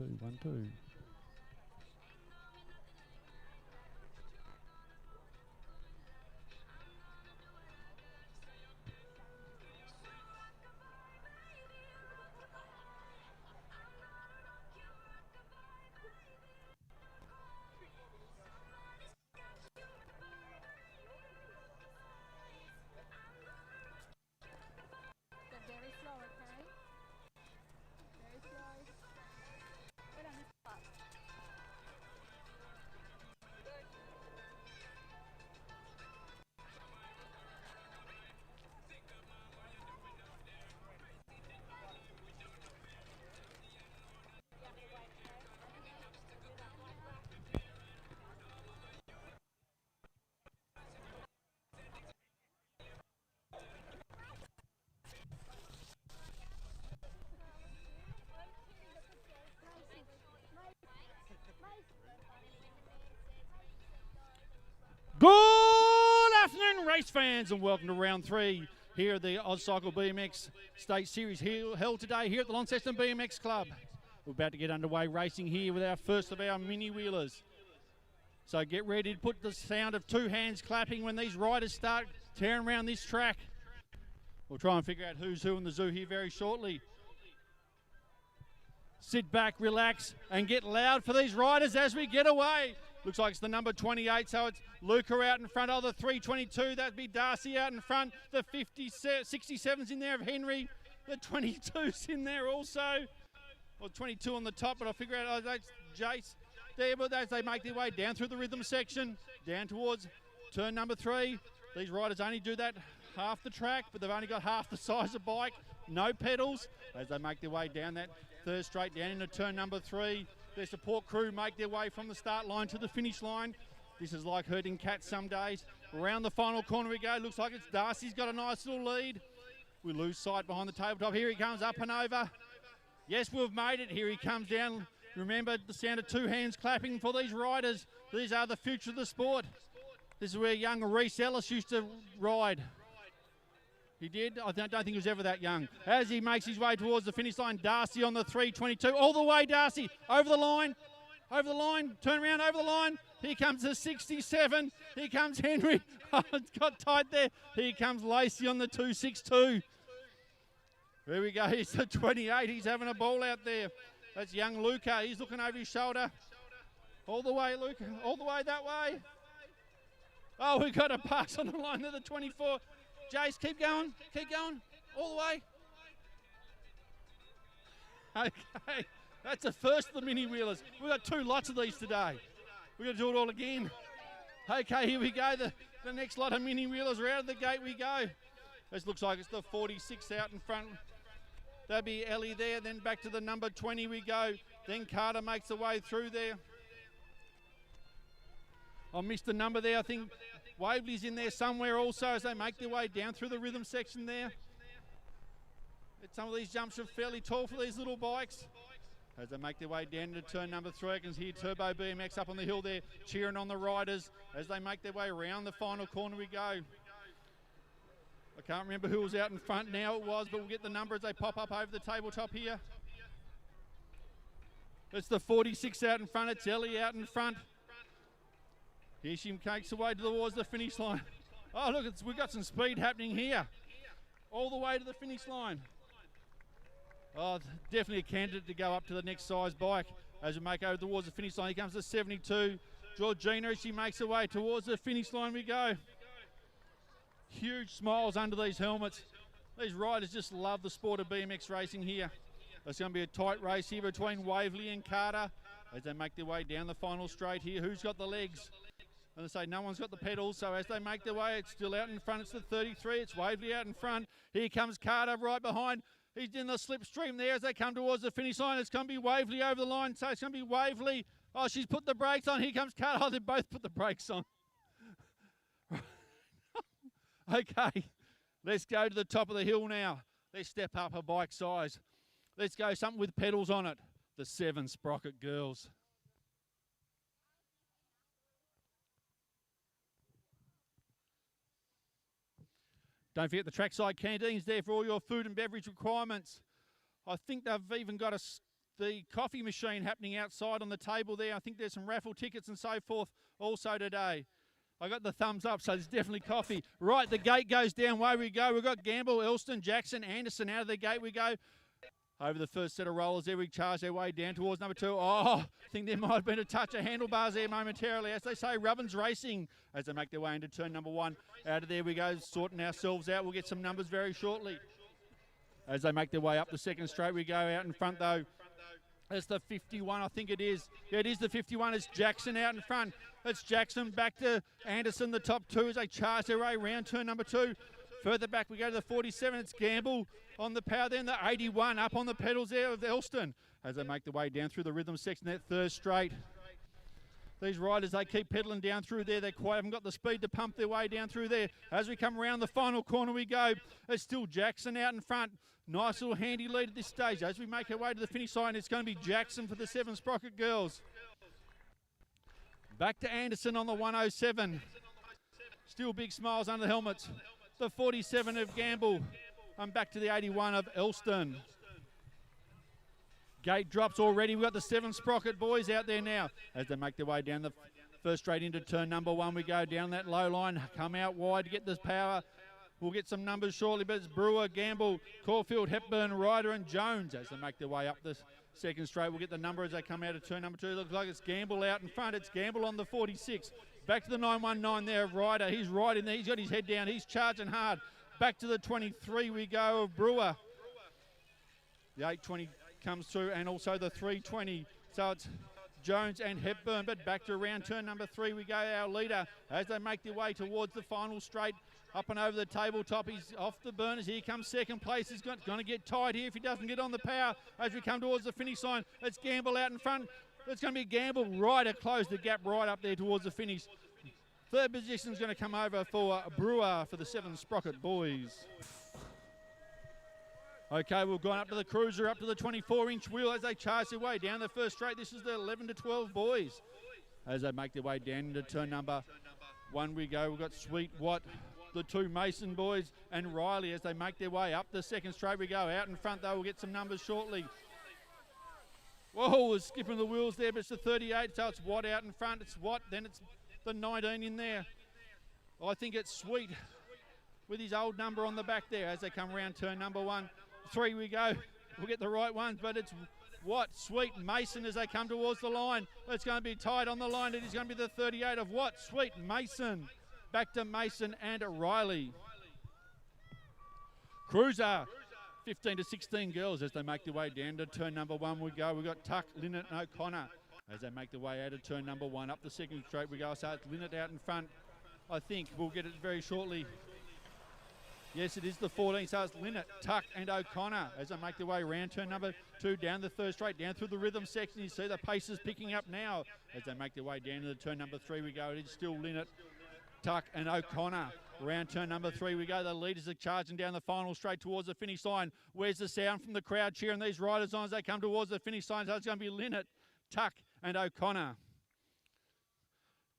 1-2. Very slow, okay? Very slow. Wait on this part. Good afternoon, race fans, and welcome to round 3 here at the Aucycle BMX State Series held today here at the Launceston BMX Club. We're about to get underway racing here with our first of our mini wheelers. So get ready to put the sound of 2 hands clapping when these riders start tearing around this track. We'll try and figure out who's who in the zoo here very shortly. Sit back, relax, and get loud for these riders as we get away. Looks like it's the number 28, so it's Luca out in front of the 322. That'd be Darcy out in front. The 67's in there of Henry. The 22's in there also. Well, 22 on the top, but I'll figure out that's Jace there. But as they make their way down through the rhythm section, down towards turn number 3. These riders only do that half the track, but they've only got half the size of bike. No pedals as they make their way down that third straight down into turn number 3. Their support crew make their way from the start line to the finish line. This is like herding cats some days. Around the final corner we go. Looks like it's Darcy's got a nice little lead. We lose sight behind the tabletop. Here he comes up and over. Yes, we've made it. Here he comes down. Remember the sound of 2 hands clapping for these riders. These are the future of the sport. This is where young Reese Ellis used to ride. He did. I don't think he was ever that young. As he makes his way towards the finish line, Darcy on the 322. All the way, Darcy. Over the line. Over the line. Turn around over the line. Here comes the 67. Here comes Henry. Oh, it's got tight there. Here comes Lacey on the 262. There we go. He's the 28. He's having a ball out there. That's young Luca. He's looking over his shoulder. All the way, Luca. All the way that way. Oh, we got a pass on the line to the 24. Jace, keep going, all the way. Okay, that's the first of the mini wheelers. We've got 2 lots of these today. We've got to do it all again. Okay, here we go. The next lot of mini wheelers are out of the gate we go. This looks like it's the 46 out in front. That'd be Ellie there, then back to the number 20 we go. Then Carter makes the way through there. I missed the number there, I think. Waverley's in there somewhere also as they make their way down through the rhythm section there. Some of these jumps are fairly tall for these little bikes. As they make their way down to turn number 3, I can hear Turbo BMX up on the hill there, cheering on the riders as they make their way around the final corner we go. I can't remember who was out in front now it was, but we'll get the number as they pop up over the tabletop here. It's the 46 out in front, it's Ellie out in front. Here she makes her way towards the finish line. Oh, look, we've got some speed happening here. All the way to the finish line. Oh, definitely a candidate to go up to the next size bike as we make over towards the finish line. Here comes the 72. Georgina, she makes her way towards the finish line we go. Huge smiles under these helmets. These riders just love the sport of BMX racing here. It's going to be a tight race here between Waverley and Carter as they make their way down the final straight here. Who's got the legs? And they say no one's got the pedals, so as they make their way, it's still out in front. It's the 33. It's Waverley out in front. Here comes Carter right behind. He's in the slipstream there as they come towards the finish line. It's going to be Waverley over the line, so it's going to be Waverley. Oh, she's put the brakes on. Here comes Carter. Oh, they both put the brakes on. Okay, let's go to the top of the hill now. Let's step up a bike size. Let's go something with pedals on it. The 7 Sprocket girls. Don't forget the trackside canteen's there for all your food and beverage requirements. I think they've even got a the coffee machine happening outside on the table there. I think there's some raffle tickets and so forth also today. I got the thumbs up, so there's definitely coffee. Right, the gate goes down. Away we go. We've got Gamble, Elston, Jackson, Anderson. Out of the gate we go. Over the first set of rollers there, we charge their way down towards number 2. Oh, I think there might have been a touch of handlebars there momentarily. As they say, Rubbins Racing as they make their way into turn number 1. Out of there we go, sorting ourselves out. We'll get some numbers very shortly. As they make their way up the second straight, we go out in front though. It's the 51, I think it is. Yeah, it is the 51. It's Jackson out in front. It's Jackson back to Anderson, the top 2 as they charge their way round turn number 2. Further back we go to the 47. It's Gamble on the power. Then the 81 up on the pedals there of Elston as they make their way down through the rhythm section. That third straight. These riders, they keep pedaling down through there. They quite haven't got the speed to pump their way down through there. As we come around the final corner we go. It's still Jackson out in front. Nice little handy lead at this stage. As we make our way to the finish line, it's going to be Jackson for the 7 Sprocket girls. Back to Anderson on the 107. Still big smiles under the helmets. The 47 of Gamble. And back to the 81 of Elston. Gate drops already. We've got the 7 Sprocket boys out there now. As they make their way down the first straight into turn number 1, we go down that low line. Come out wide to get this power. We'll get some numbers shortly, but it's Brewer, Gamble, Caulfield, Hepburn, Ryder and Jones as they make their way up the second straight. We'll get the number as they come out of turn number 2. It looks like it's Gamble out in front. It's Gamble on the 46. Back to the 919 there of Ryder. He's right in there. He's got his head down. He's charging hard. Back to the 23 we go of Brewer. The 820 comes through and also the 320. So it's Jones and Hepburn, but back to around turn number 3 we go. Our leader as they make their way towards the final straight. Up and over the tabletop, he's off the burners. Here comes second place. He's going to get tied here if he doesn't get on the power. As we come towards the finish line, it's Gamble out in front. It's going to be Gamble. Ryder closed the gap right up there towards the finish. Third position is going to come over for Brewer for the 7 Sprocket boys. Okay, we've gone up to the cruiser, up to the 24-inch wheel as they charge their way down the first straight. This is the 11 to 12 boys. As they make their way down into turn number 1 we go. We've got Sweet Watt, the 2 Mason boys and Riley as they make their way up the second straight we go. Out in front though, we'll get some numbers shortly. Whoa, we're skipping the wheels there, but it's the 38, so it's Watt out in front. It's Watt, then it's the 19 in there. I think it's Sweet with his old number on the back there as they come around turn number 1. 3 we go. We'll get the right ones, but it's Watt, Sweet, Mason as they come towards the line. It's going to be tight on the line. It is going to be the 38 of Watt, Sweet, Mason. Back to Mason and Riley. Cruiser, 15 to 16 girls as they make their way down to turn number 1 we go. We've got Tuck, Linnett and O'Connor as they make their way out of turn number 1. Up the second straight we go. So it's Linnett out in front. I think we'll get it very shortly. Yes, it is the 14. So it's Linnett, Tuck and O'Connor as they make their way around turn number 2 down the third straight, down through the rhythm section. You see the pace is picking up now as they make their way down to the turn number 3 we go. It is still Linnett, Tuck and O'Connor. Around turn number 3 we go. The leaders are charging down the final straight towards the finish line. Where's the sound from the crowd cheering these riders on as they come towards the finish line? So it's going to be Linnett, Tuck and O'Connor.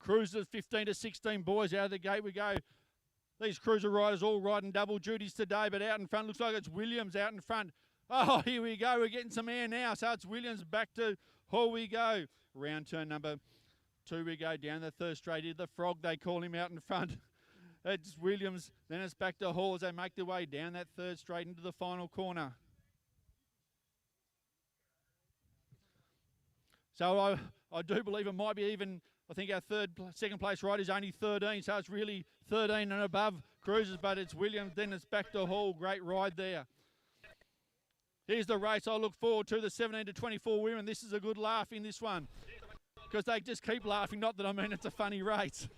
Cruisers 15 to 16 boys out of the gate we go. These cruiser riders all riding double duties today, but out in front looks like it's Williams out in front. Oh, here we go. We're getting some air now. So it's Williams back to Hall we go. Around turn number 2 we go down the third straight. The Frog, they call him out in front. It's Williams. Then it's back to Hall as they make their way down that third straight into the final corner. So I do believe it might be even, I think our second place rider is only 13. So it's really 13 and above cruisers, but it's Williams. Then it's back to Hall. Great ride there. Here's the race I look forward to, the 17 to 24 women. This is a good laugh in this one, because they just keep laughing. Not that I mean it's a funny race.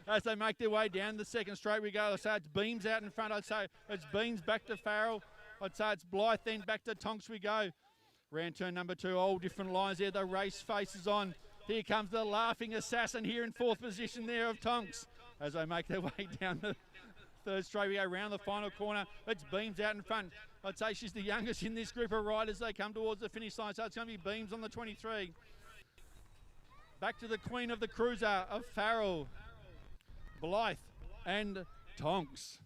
As they make their way down the second straight we go. I'd say it's Beams out in front. I'd say it's Beams back to Farrell. I'd say it's Blythe then back to Tonks we go. Round turn number 2, all different lines there. The race faces on. Here comes the laughing assassin here in 4th position there of Tonks. As they make their way down the third straight we go around the final corner. It's Beams out in front. I'd say she's the youngest in this group of riders. They come towards the finish line. So it's going to be Beams on the 23. Back to the queen of the cruiser of Farrell, Blythe and Tonks.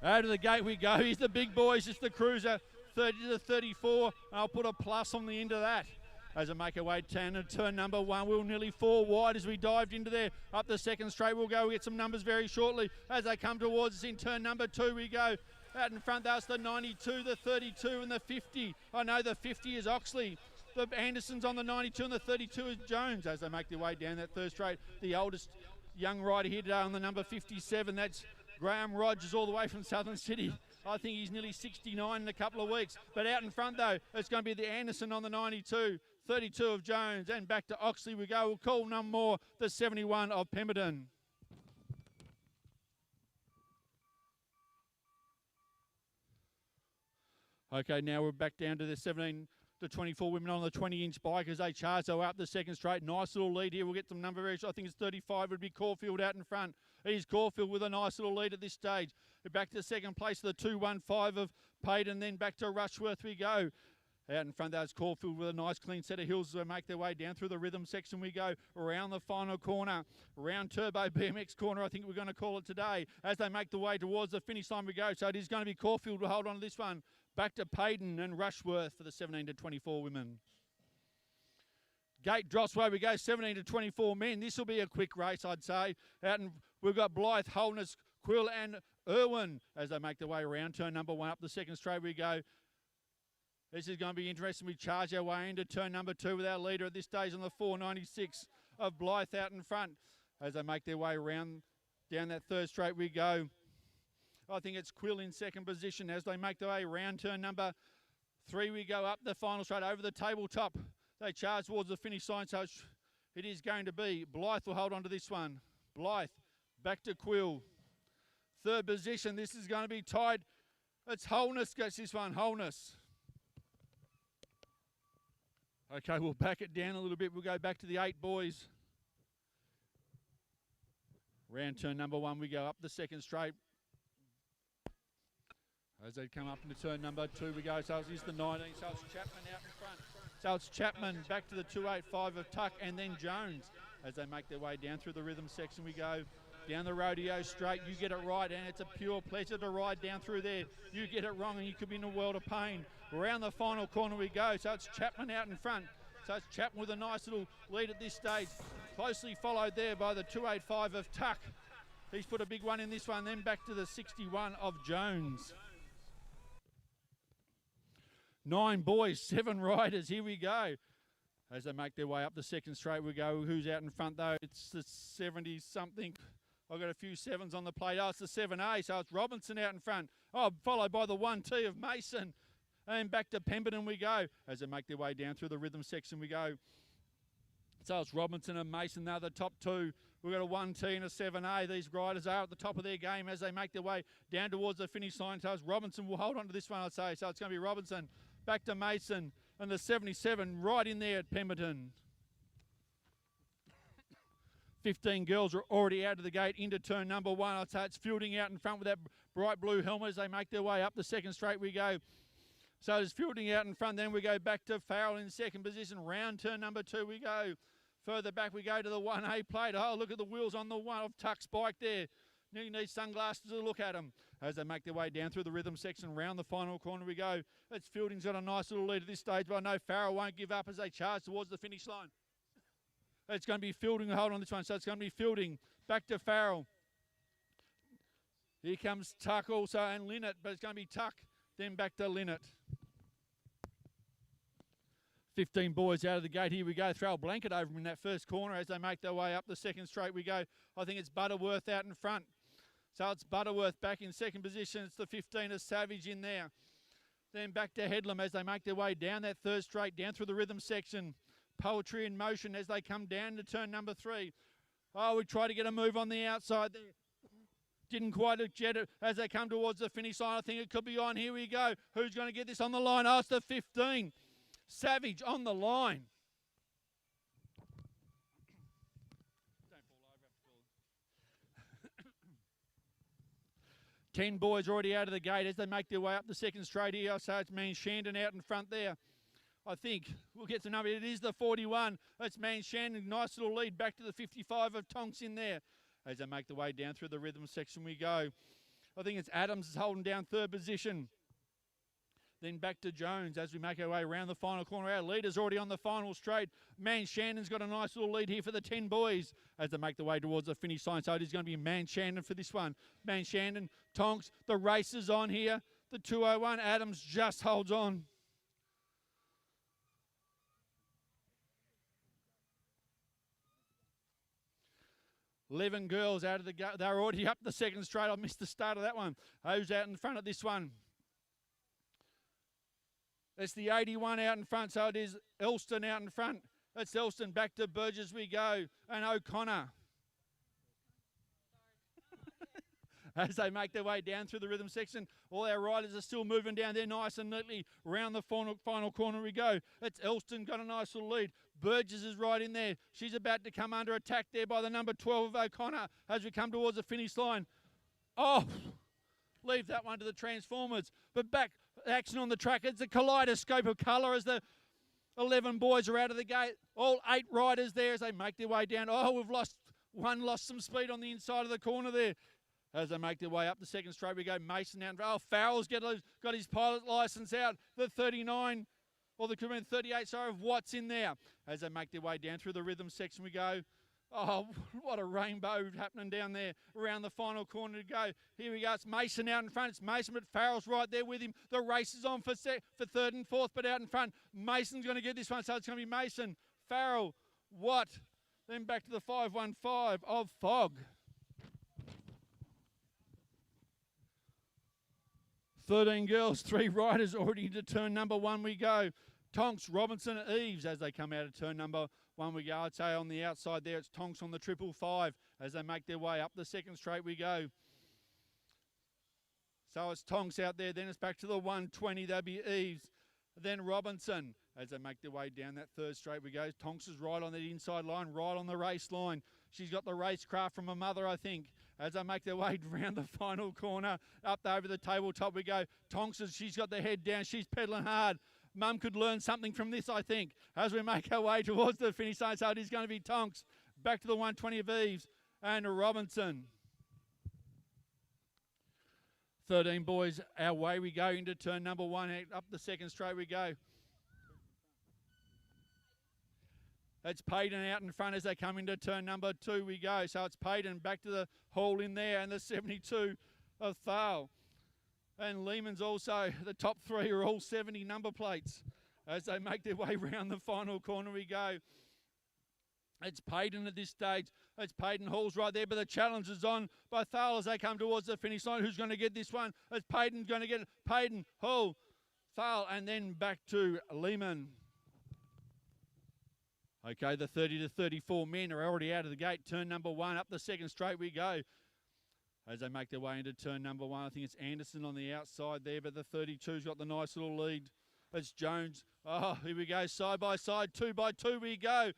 Out of the gate we go. Here's the big boys. It's the cruiser, 30 to 34. And I'll put a plus on the end of that. As I make our way to turn number 1, we're nearly 4 wide as we dived into there. Up the second straight we'll go. We'll get some numbers very shortly as they come towards us in turn number 2 we go. Out in front, that's the 92, the 32 and the 50. I know the 50 is Oxley. The Anderson's on the 92 and the 32 is Jones as they make their way down that third straight. The oldest young rider here today on the number 57, that's Graham Rogers all the way from Southern City. I think he's nearly 69 in a couple of weeks. But out in front, though, it's going to be the Anderson on the 92, 32 of Jones, and back to Oxley we go. We'll call none more, the 71 of Pemberton. Okay, now we're back down to the 17 to 24 women on the 20-inch bike as they charge. So up the second straight. Nice little lead here. We'll get some number very short. I think it's 35 would be Caulfield out in front. He's Caulfield with a nice little lead at this stage. Back to second place, the 215 of Payton, then back to Rushworth we go. Out in front, that's Caulfield with a nice clean set of hills as they make their way down through the rhythm section. We go around the final corner, around Turbo BMX corner, I think we're going to call it today. As they make the way towards the finish line we go. So it is going to be Caulfield to hold on to this one. Back to Payton and Rushworth for the 17 to 24 women. Gate drops way we go, 17 to 24 men. This will be a quick race, I'd say. Out and we've got Blythe, Holness, Quill and Irwin as they make their way around turn number 1. Up the second straight we go. This is going to be interesting. We charge our way into turn number 2 with our leader at this stage on the 496 of Blythe out in front. As they make their way around down that third straight we go. I think it's Quill in second position as they make their way around turn number 3. We go up the final straight over the tabletop. They charge towards the finish line, so it is going to be Blythe will hold on to this one. Blythe back to Quill. Third position, this is going to be tight. It's Holness gets this one, Holness. Okay, we'll back it down a little bit. We'll go back to the 8 boys. Round turn number 1, we go up the second straight. As they come up into turn number 2, we go. So it's the 19, so it's Chapman out in front. So it's Chapman back to the 285 of Tuck and then Jones. As they make their way down through the rhythm section, we go down the rodeo straight. You get it right, and it's a pure pleasure to ride down through there. You get it wrong, and you could be in a world of pain. Around the final corner we go. So it's Chapman out in front. So it's Chapman with a nice little lead at this stage. Closely followed there by the 285 of Tuck. He's put a big one in this one. Then back to the 61 of Jones. 9 boys, 7 riders. Here we go. As they make their way up the second straight, we go. Who's out in front, though? It's the 70-something. I've got a few 7s on the plate. Oh, it's the 7A, so it's Robinson out in front. Oh, followed by the 1T of Mason. And back to Pemberton we go. As they make their way down through the rhythm section, we go. So it's Robinson and Mason. They're the top 2. We've got a 1T and a 7A. These riders are at the top of their game as they make their way down towards the finish line. So it's Robinson will hold on to this one, I'd say. So it's going to be Robinson. Back to Mason and the 77 right in there at Pemberton. 15 girls are already out of the gate into turn number 1. I'd say it's Fielding out in front with that bright blue helmet as they make their way up the second straight we go. So there's Fielding out in front. Then we go back to Farrell in second position. Round turn number 2 we go. Further back we go to the 1A plate. Oh, look at the wheels on the one of Tuck's bike there. You need sunglasses to look at them as they make their way down through the rhythm section. Round the final corner we go. It's Fielding's got a nice little lead at this stage, but I know Farrell won't give up as they charge towards the finish line. It's going to be Fielding to hold on this one, so it's going to be Fielding. Back to Farrell. Here comes Tuck also and Linnett, but it's going to be Tuck, then back to Linnett. 15 boys out of the gate. Here we go. Throw a blanket over them in that first corner as they make their way up the second straight we go. I think it's Butterworth out in front. So it's Butterworth back in second position. It's the 15 of Savage in there. Then back to Headlam as they make their way down that third straight, down through the rhythm section. Poetry in motion as they come down to turn number 3. Oh, we try to get a move on the outside there. Didn't quite get it as they come towards the finish line. I think it could be on. Here we go. Who's going to get this on the line? Oh, it's the 15. Savage on the line. 10 boys already out of the gate as they make their way up the second straight here. So it's Man Shandon out in front there. I think we'll get some number. It is the 41. That's Man Shandon. Nice little lead back to the 55 of Tonks in there. As they make the way down through the rhythm section we go. I think it's Adams is holding down third position. Then back to Jones as we make our way around the final corner. Our leader's already on the final straight. Man Shannon's got a nice little lead here for the 10 boys as they make the way towards the finish line. So it is going to be Man Shannon for this one. Man Shannon, Tonks, the race is on here. The 201, Adams just holds on. Eleven girls out of the go. They're already up the second straight. I missed the start of that one. Who's out in front of this one? It's the 81 out in front, so it is Elston out in front. It's Elston back to Burgess we go, and O'Connor. As they make their way down through the rhythm section, all our riders are still moving down there nice and neatly. Round the final corner we go. It's Elston got a nice little lead. Burgess is right in there. She's about to come under attack there by the number 12 of O'Connor as we come towards the finish line. Oh, leave that one to the Transformers. But back, action on the track. It's a kaleidoscope of colour as the 11 boys are out of the gate. All 8 riders there as they make their way down. Oh, we've lost some speed on the inside of the corner there. As they make their way up the second straight, we go Mason out. Oh, Farrell's got his pilot licence out. The 39, or the 38, sorry, of Watts in there. As they make their way down through the rhythm section, we go. Oh, what a rainbow happening down there around the final corner to go. Here we go. It's Mason out in front. It's Mason, but Farrell's right there with him. The race is on for third and fourth, but out in front. Mason's going to get this one, so it's going to be Mason, Farrell, Watt. Then back to the 515 of Fogg. 13 girls, 3 riders already into turn number 1 we go. Tonks, Robinson, Eves as they come out of turn number 1 we go. I'd say on the outside there it's Tonks on the 555 as they make their way up the second straight we go. So it's Tonks out there, then it's back to the 120, that'll be Eves. Then Robinson as they make their way down that third straight we go. Tonks is right on the inside line, right on the race line. She's got the racecraft from her mother, I think. As they make their way round the final corner, up over the tabletop we go. Tonks, she's got the head down. She's pedaling hard. Mum could learn something from this, I think, as we make our way towards the finish line. So it is going to be Tonks. Back to the 120 of Eves and Robinson. 13 boys, our way we go into turn number 1. Up the second straight we go. It's Payton out in front as they come into turn number 2 we go. So it's Payton back to the hole in there and the 72 of Thal. And Lehman's also, the top 3 are all 70 number plates as they make their way round the final corner we go. It's Payton at this stage. It's Payton Hall's right there, but the challenge is on by Thal as they come towards the finish line. Who's going to get this one? It's Payton going to get it. Payton, Hall, Thal, and then back to Lehman. Okay, the 30 to 34 men are already out of the gate. Turn number 1, up the second straight we go. As they make their way into turn number 1, I think it's Anderson on the outside there, but the 32's got the nice little lead. It's Jones. Oh, here we go, side by side, 2 by 2 we go.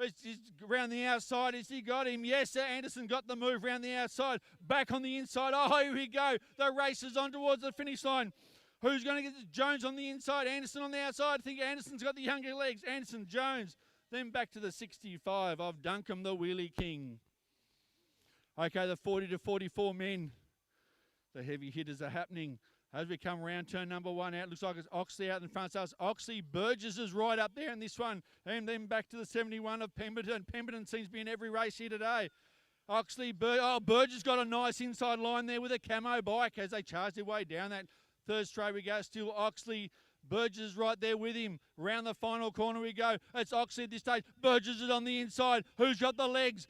It's around the outside. Has he got him? Yes, sir. Anderson got the move around the outside. Back on the inside. Oh, here we go. The race is on towards the finish line. Who's going to get this? Jones on the inside, Anderson on the outside. I think Anderson's got the younger legs. Anderson, Jones. Then back to the 65 of Duncombe, the Wheelie King. Okay, the 40 to 44 men. The heavy hitters are happening. As we come around turn number 1 out, looks like it's Oxley out in front. So it's Oxley. Burgess is right up there in this one. And then back to the 71 of Pemberton. Pemberton seems to be in every race here today. Oxley, Burgess got a nice inside line there with a camo bike as they charge their way down that third straight we go. Still Oxley. Burgess right there with him. Round the final corner we go. It's Oxley at this stage. Burgess is on the inside. Who's got the legs?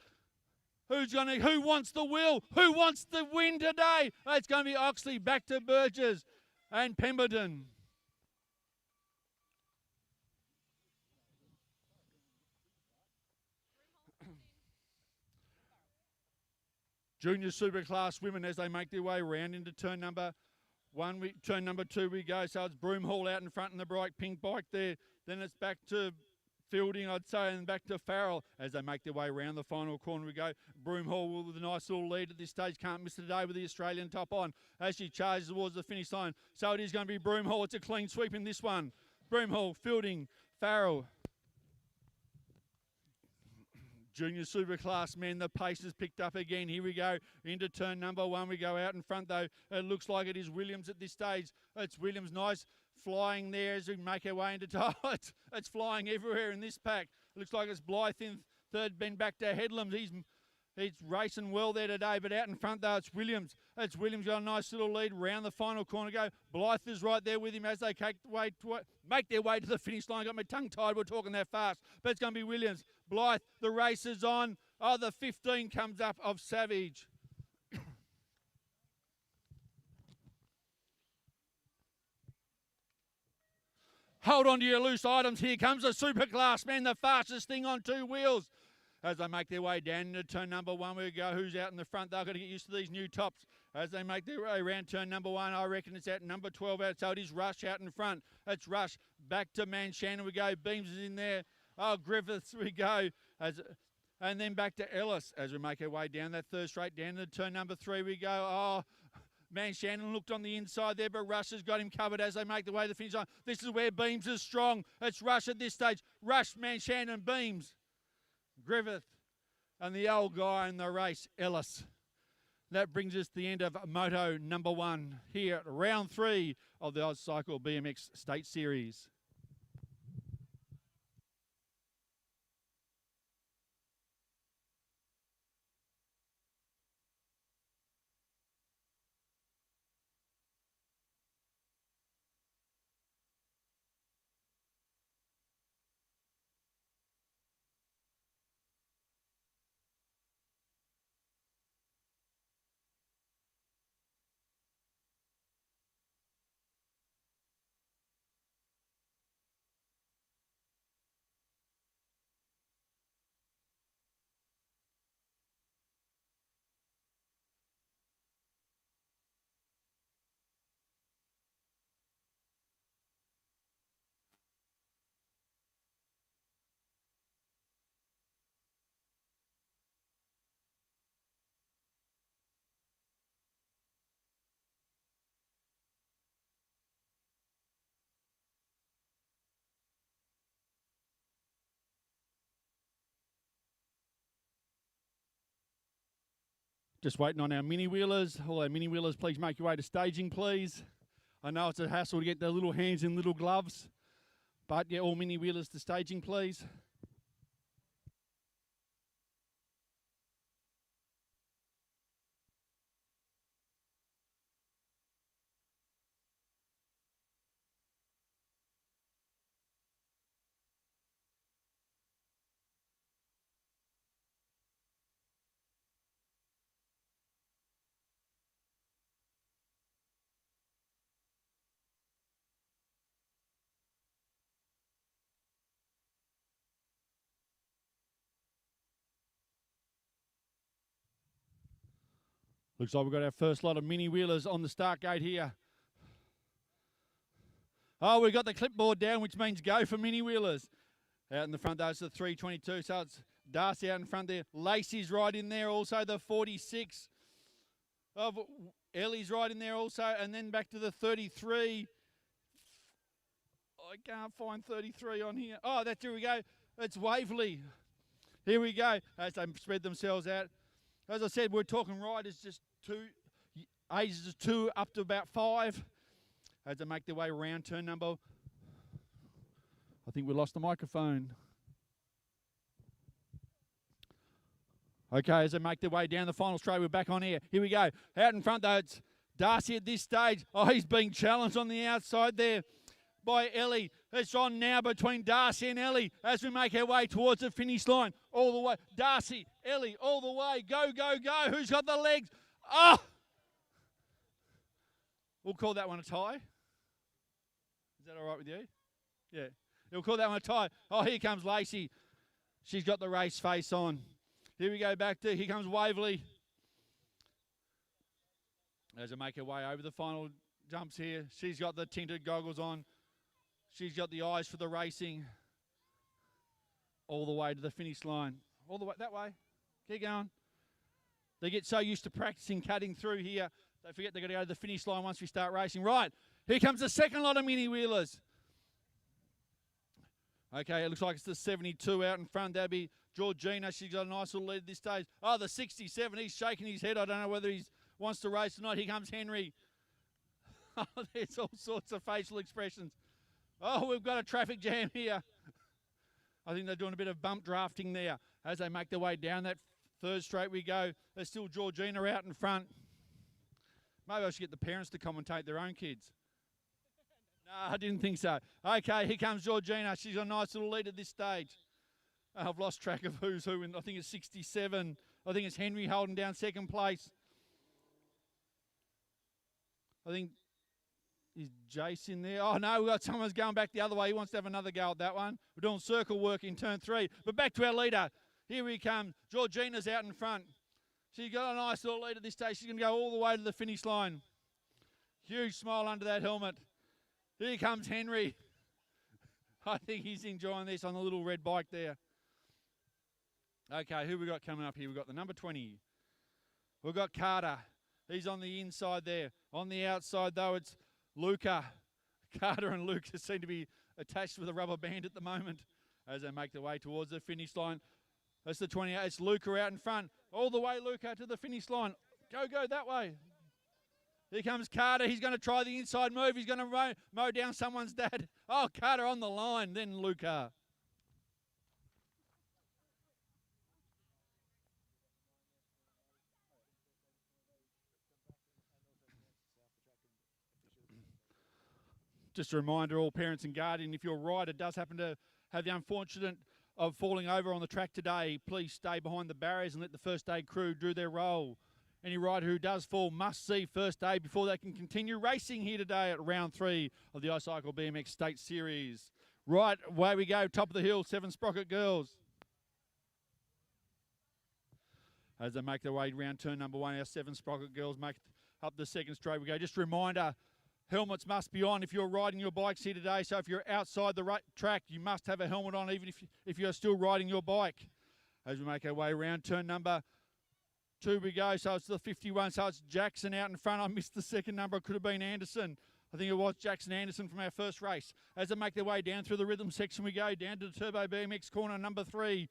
Who wants the wheel? Who wants the win today? It's going to be Oxley. Back to Burgess and Pemberton. Junior Superclass women as they make their way round into turn number 1. Turn number 2 we go. So it's Broomhall out in front in the bright pink bike there. Then it's back to Fielding, I'd say, and back to Farrell as they make their way around the final corner we go. Broomhall with a nice little lead at this stage. Can't miss it today with the Australian top on as she charges towards the finish line. So it is going to be Broomhall. It's a clean sweep in this one. Broomhall, Fielding, Farrell. Junior Superclass men, the pace has picked up again. Here we go into turn number 1. We go out in front though. It looks like it is Williams at this stage. It's Williams, nice flying there as we make our way into time. It's flying everywhere in this pack. It looks like it's Blythe in third, been back to Headlands. He's racing well there today, but out in front though, it's Williams. It's Williams got a nice little lead round the final corner go. Blythe is right there with him as they make their way to the finish line. Got my tongue tied, we're talking that fast, but it's going to be Williams. Blythe, the race is on. Oh, the 15 comes up of Savage. Hold on to your loose items. Here comes a Superclass man, the fastest thing on 2 wheels. As they make their way down into turn number 1, we go. Who's out in the front? They've got to get used to these new tops. As they make their way around turn number 1, I reckon it's at number 12 out. So it is Rush out in front. It's Rush. Back to Shannon we go. Beams is in there. Oh, Griffiths we go. And then back to Ellis as we make our way down that third straight down to turn number 3 we go. Oh, Shannon looked on the inside there, but Rush has got him covered as they make the way to the finish line. This is where Beams is strong. It's Rush at this stage. Rush, Shannon, Beams. Griffith and the old guy in the race, Ellis. That brings us to the end of Moto number 1 here at round 3 of the AusCycle BMX State Series. Just waiting on our mini wheelers. All our mini wheelers, please make your way to staging, please. I know it's a hassle to get their little hands in little gloves, but yeah, all mini wheelers to staging, please. Looks like we've got our first lot of mini wheelers on the start gate here. Oh, we've got the clipboard down, which means go for mini wheelers. Out in the front, those are the 322. So it's Darcy out in front there. Lacey's right in there also, the 46. Of Ellie's right in there also. And then back to the 33. I can't find 33 on here. Oh, here we go. It's Waverley. Here we go. As they spread themselves out. As I said, we're talking riders just ages of 2 up to about 5. As they make their way around turn number. I think we lost the microphone. Okay, as they make their way down the final straight, we're back on air. Here we go. Out in front, though, it's Darcy at this stage. Oh, he's being challenged on the outside there by Ellie. It's on now between Darcy and Ellie as we make our way towards the finish line. All the way. Darcy, Ellie, all the way. Go, go, go. Who's got the legs? Oh! We'll call that one a tie. Is that all right with you? Yeah. We'll call that one a tie. Oh, here comes Lacey. She's got the race face on. Here we go back to, here comes Waverley. As they make her way over the final jumps here. She's got the tinted goggles on. She's got the eyes for the racing. All the way to the finish line. All the way, that way. Keep going. They get so used to practicing cutting through here, they forget they've got to go to the finish line once we start racing. Right, here comes the second lot of mini wheelers. Okay, it looks like it's the 72 out in front. That'd be Georgina. She's got a nice little lead at this stage. Oh, the 67. He's shaking his head. I don't know whether he wants to race or not. Here comes Henry. Oh, there's all sorts of facial expressions. Oh, we've got a traffic jam here. I think they're doing a bit of bump drafting there as they make their way down that third straight we go. There's still Georgina out in front. Maybe I should get the parents to commentate their own kids. No, I didn't think so. Okay, here comes Georgina. She's got a nice little lead at this stage. I've lost track of who's who. I think it's 67. I think it's Henry holding down second place. I think, is Jace in there? Oh, no, we've got someone's going back the other way. He wants to have another go at that one. We're doing circle work in turn 3. But back to our leader. Here we come. Georgina's out in front. She's got a nice little lead at this stage. She's going to go all the way to the finish line. Huge smile under that helmet. Here comes Henry. I think he's enjoying this on the little red bike there. Okay, who we got coming up here? We've got the number 20. We've got Carter. He's on the inside there. On the outside, though, it's Luca. Carter and Luca seem to be attached with a rubber band at the moment as they make their way towards the finish line. That's the 28. It's Luca out in front. All the way, Luca, to the finish line. Go that way. Here comes Carter. He's going to try the inside move. He's going to mow down someone's dad. Oh, Carter on the line. Then Luca. Just a reminder, all parents and guardians, if your rider does happen to have the unfortunate of falling over on the track today, please stay behind the barriers and let the first aid crew do their role. Any rider who does fall must see first aid before they can continue racing here today at round 3 of the iCycle BMX State Series. Right, away we go, top of the hill, 7 Sprocket girls. As they make their way round turn number 1, our 7 Sprocket girls make up the second straight we go. Just a reminder, helmets must be on if you're riding your bikes here today. So if you're outside the track, you must have a helmet on even if you're still riding your bike. As we make our way around turn number 2 we go. So it's the 51. So it's Jackson out in front. I missed the second number. It could have been Anderson. I think it was Jackson Anderson from our first race. As they make their way down through the rhythm section we go, down to the Turbo BMX corner number 3.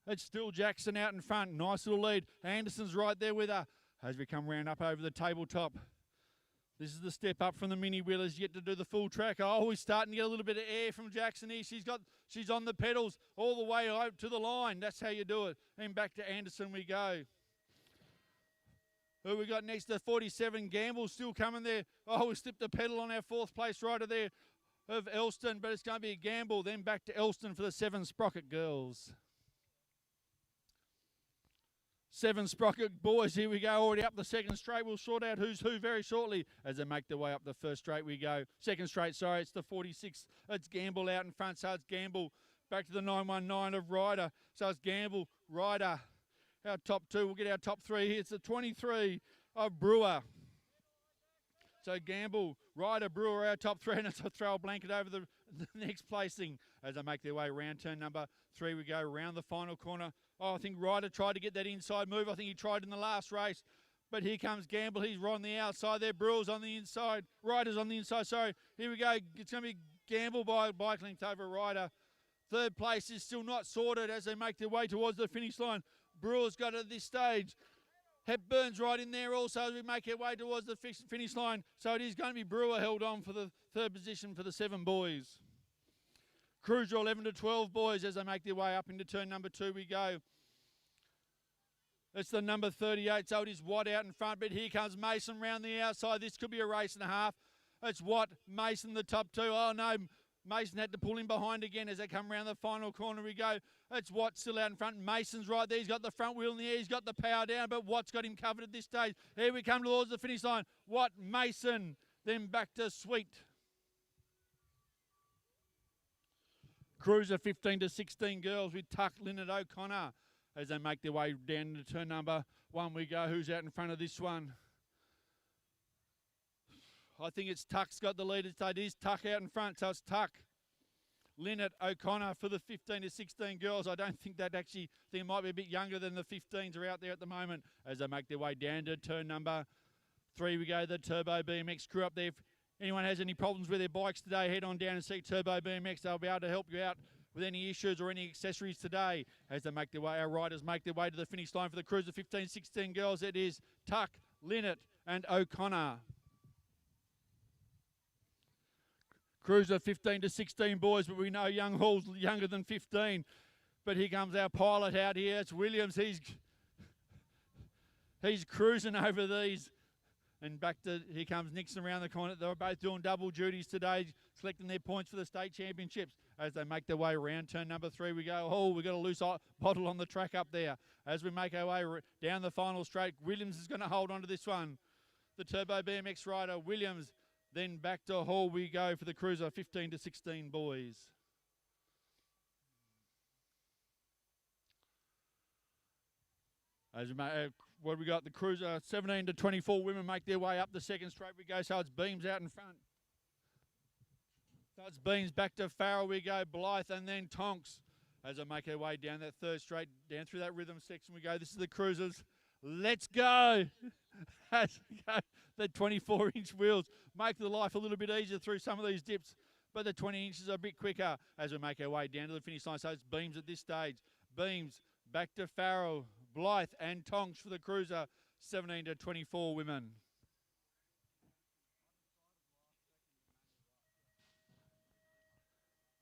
It's still Jackson out in front. Nice little lead. Anderson's right there with her. As we come round up over the tabletop. This is the step up from the mini wheelers yet to do the full track. Oh, we're starting to get a little bit of air from Jackson here. She's on the pedals all the way out to the line. That's how you do it. And back to Anderson we go. Who we got next? The 47 Gamble still coming there. Oh, we slipped a pedal on our 4th place rider there of Elston, but it's going to be a Gamble. Then back to Elston for the 7 Sprocket girls. 7 Sprocket boys, here we go, already up the second straight. We'll sort out who's who very shortly as they make their way up the first straight we go. Second straight, sorry, it's the 46. It's Gamble out in front, so it's Gamble. Back to the 919 of Ryder. So it's Gamble, Ryder. Our top 2, we'll get our top 3 here. It's the 23 of Brewer. So Gamble, Ryder, Brewer, our top 3, and it's a throw a blanket over the next placing as they make their way around turn number 3. We go around the final corner. Oh, I think Ryder tried to get that inside move. I think he tried in the last race. But here comes Gamble. He's right on the outside there. Brewer's on the inside. Ryder's on the inside. Sorry. Here we go. It's going to be Gamble by a bike length over Ryder. Third place is still not sorted as they make their way towards the finish line. Brewer's got it at this stage. Hepburn's right in there also as we make our way towards the finish line. So it is going to be Brewer held on for the 3rd position for the 7 boys. Cruiser 11 to 12 boys as they make their way up into turn number 2 we go. It's the number 38, so it is Watt out in front, but here comes Mason round the outside. This could be a race and a half. It's Watt, Mason the top 2. Oh no, Mason had to pull him behind again as they come around the final corner we go. It's Watt still out in front. Mason's right there. He's got the front wheel in the air. He's got the power down, but Watt's got him covered at this stage. Here we come towards the finish line. Watt, Mason, then back to Sweet. Cruiser 15 to 16 girls with Tuck, Lynette O'Connor as they make their way down to turn number 1 we go. Who's out in front of this one? I think it's Tuck's got the lead. It is Tuck out in front, so it's Tuck. Lynette O'Connor for the 15 to 16 girls. I don't think that actually, I think it might be a bit younger than the 15s are out there at the moment as they make their way down to turn number 3 we go. The Turbo BMX crew up there. If anyone has any problems with their bikes today, head on down and see Turbo BMX. They'll be able to help you out with any issues or any accessories today as they make their way. Our riders make their way to the finish line for the Cruiser 15-16 girls. It is Tuck, Linnett and O'Connor. Cruiser 15-16 boys, but we know Young Hall's younger than 15. But here comes our pilot out here. It's Williams. He's cruising over these. And here comes Nixon around the corner. They're both doing double duties today, collecting their points for the state championships. As they make their way around turn number 3, we go, oh, we've got a loose bottle on the track up there. As we make our way down the final straight, Williams is going to hold on to this one. The Turbo BMX rider, Williams. Then back to Hall we go for the Cruiser 15-16 boys. As we what we got, the Cruiser 17-24 women make their way up the second straight we go, so it's Beams out in front. So it's Beams back to Farrell we go, Blythe and then Tonks. As they make their way down that third straight, down through that rhythm section we go. This is the Cruisers. Let's go. As we go, the 24-inch wheels make the life a little bit easier through some of these dips, but the 20 inches are a bit quicker as we make our way down to the finish line. So it's Beams at this stage. Beams back to Farrell, Blythe and Tonks for the Cruiser 17-24 women.